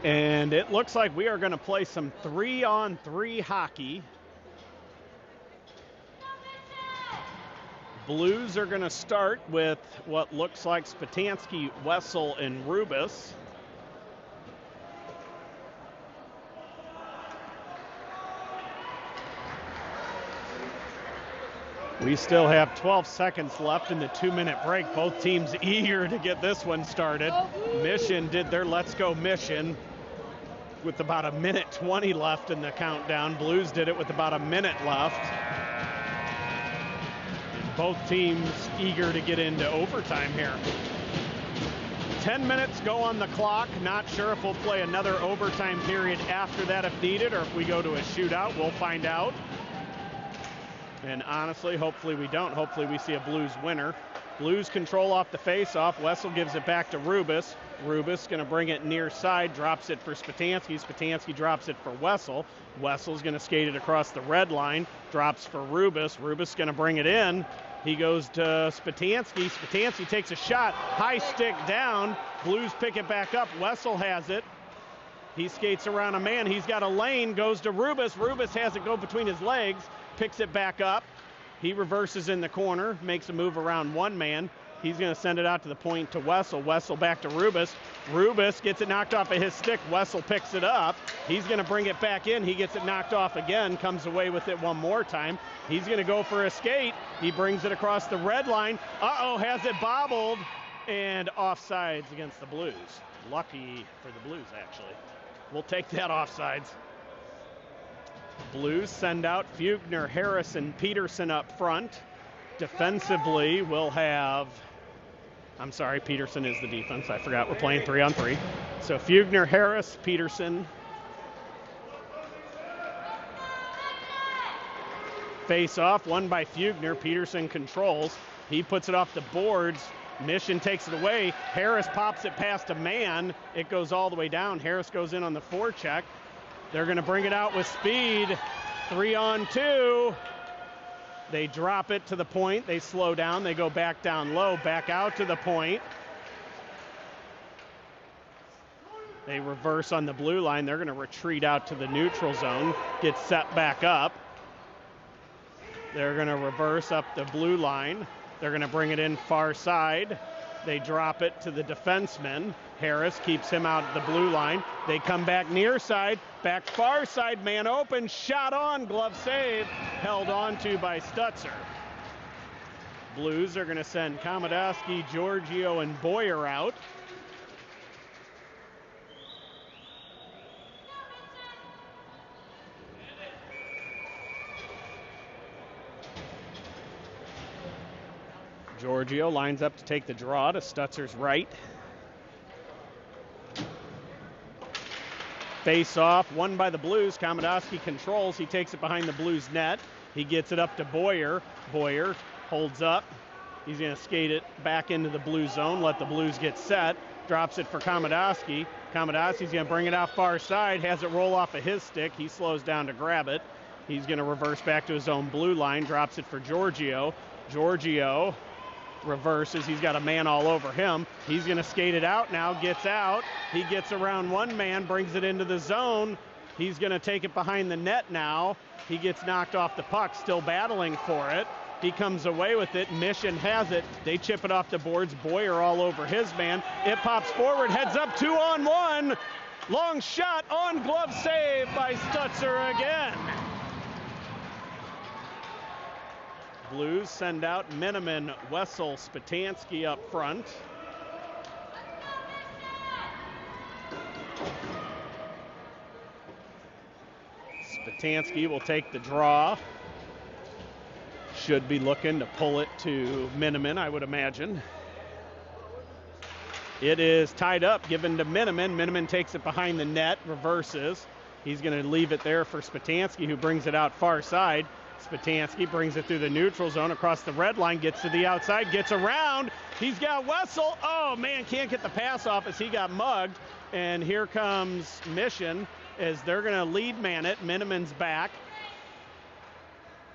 And it looks like we are going to play some 3-on-3 hockey. Blues are going to start with what looks like Spatansky, Wessel, and Rubis. We still have 12 seconds left in the 2-minute break. Both teams eager to get this one started. Mission did their Let's Go Mission with about 1:20 left in the countdown. Blues did it with about a minute left. And both teams eager to get into overtime here. 10 minutes go on the clock. Not sure if we'll play another overtime period after that if needed, or if we go to a shootout. We'll find out. And honestly, hopefully we don't. Hopefully we see a Blues winner. Blues control off the face-off. Wessel gives it back to Rubis. Rubis going to bring it near side, drops it for Spatansky. Spatansky drops it for Wessel. Wessel's going to skate it across the red line, drops for Rubis. Rubis going to bring it in. He goes to Spatansky. Spatansky takes a shot, high stick down. Blues pick it back up. Wessel has it. He skates around a man. He's got a lane, goes to Rubis. Rubis has it go between his legs, picks it back up. He reverses in the corner, makes a move around one man. He's going to send it out to the point to Wessel. Wessel back to Rubis. Rubis gets it knocked off of his stick. Wessel picks it up. He's going to bring it back in. He gets it knocked off again, comes away with it one more time. He's going to go for a skate. He brings it across the red line. Has it bobbled, and offsides against the Blues. Lucky for the Blues, actually. We'll take that offsides. Blues send out Fugner, Harrison, Peterson up front. Defensively, we'll have, Peterson is the defense. I forgot we're playing 3-on-3. So Fugner, Harris, Peterson. Face off, won by Fugner. Peterson controls. He puts it off the boards. Mission takes it away. Harris pops it past a man. It goes all the way down. Harris goes in on the forecheck. They're going to bring it out with speed. 3-on-2. They drop it to the point. They slow down. They go back down low, back out to the point. They reverse on the blue line. They're going to retreat out to the neutral zone, get set back up. They're going to reverse up the blue line. They're going to bring it in far side. They drop it to the defenseman. Harris keeps him out at the blue line. They come back near side, back far side, man open, shot on, glove save, held on to by Stutzer. Blues are going to send Komodowski, Giorgio, and Boyer out. Giorgio lines up to take the draw to Stutzer's right. Face off, won by the Blues. Komodowski controls. He takes it behind the Blues net. He gets it up to Boyer. Boyer holds up. He's going to skate it back into the blue zone, let the Blues get set. Drops it for Komodowski. Komodowski's going to bring it out far side, has it roll off of his stick. He slows down to grab it. He's going to reverse back to his own blue line, drops it for Giorgio. Giorgio reverses. He's got a man all over him. He's going to skate it out now, gets out. He gets around one man, brings it into the zone. He's going to take it behind the net now. He gets knocked off the puck, still battling for it. He comes away with it. Mission has it. They chip it off the boards. Boyer all over his man. It pops forward, heads up, 2-on-1. Long shot on glove save by Stutzer again. Blues send out Miniman, Wessel, Spatansky up front. Spatansky will take the draw. Should be looking to pull it to Miniman, I would imagine. It is tied up, given to Miniman. Miniman takes it behind the net, reverses. He's going to leave it there for Spatansky, who brings it out far side. Spatansky brings it through the neutral zone across the red line, gets to the outside, gets around. He's got Wessel. Oh, man, can't get the pass off as he got mugged. And here comes Mission as they're going to lead man it. Miniman's back.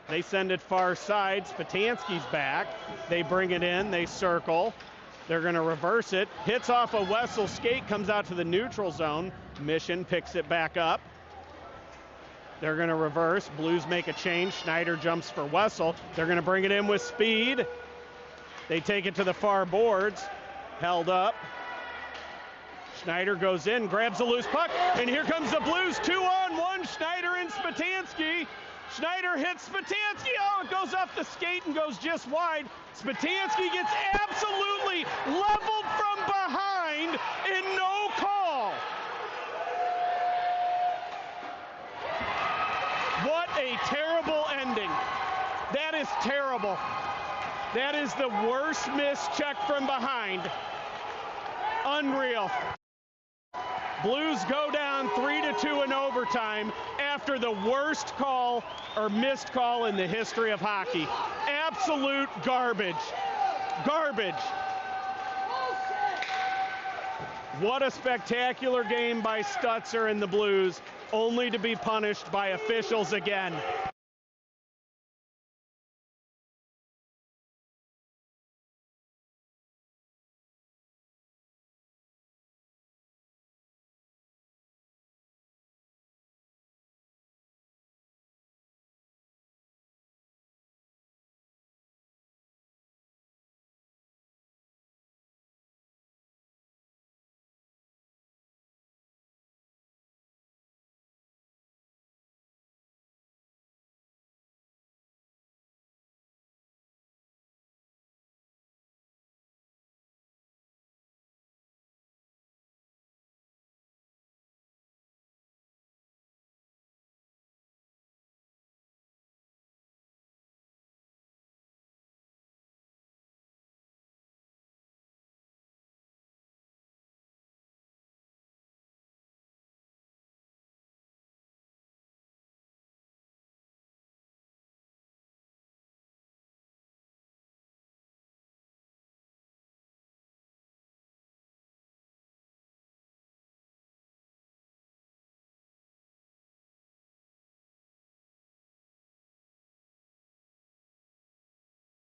They send it far side. Spatansky's back. They bring it in. They circle. They're going to reverse it. Hits off a Wessel skate, comes out to the neutral zone. Mission picks it back up. They're going to reverse. Blues make a change. Schneider jumps for Wessel. They're going to bring it in with speed. They take it to the far boards. Held up. Schneider goes in, grabs a loose puck, and here comes the Blues. 2-on-1, Schneider and Spatansky. Schneider hits Spatansky. Oh, it goes off the skate and goes just wide. Spatansky gets absolutely leveled from behind and no call. What a terrible ending. That is terrible. That is the worst missed check from behind. Unreal. Blues go down 3-2 in overtime after the worst call or missed call in the history of hockey. Absolute garbage. Garbage. What a spectacular game by Stutzer and the Blues, only to be punished by officials again.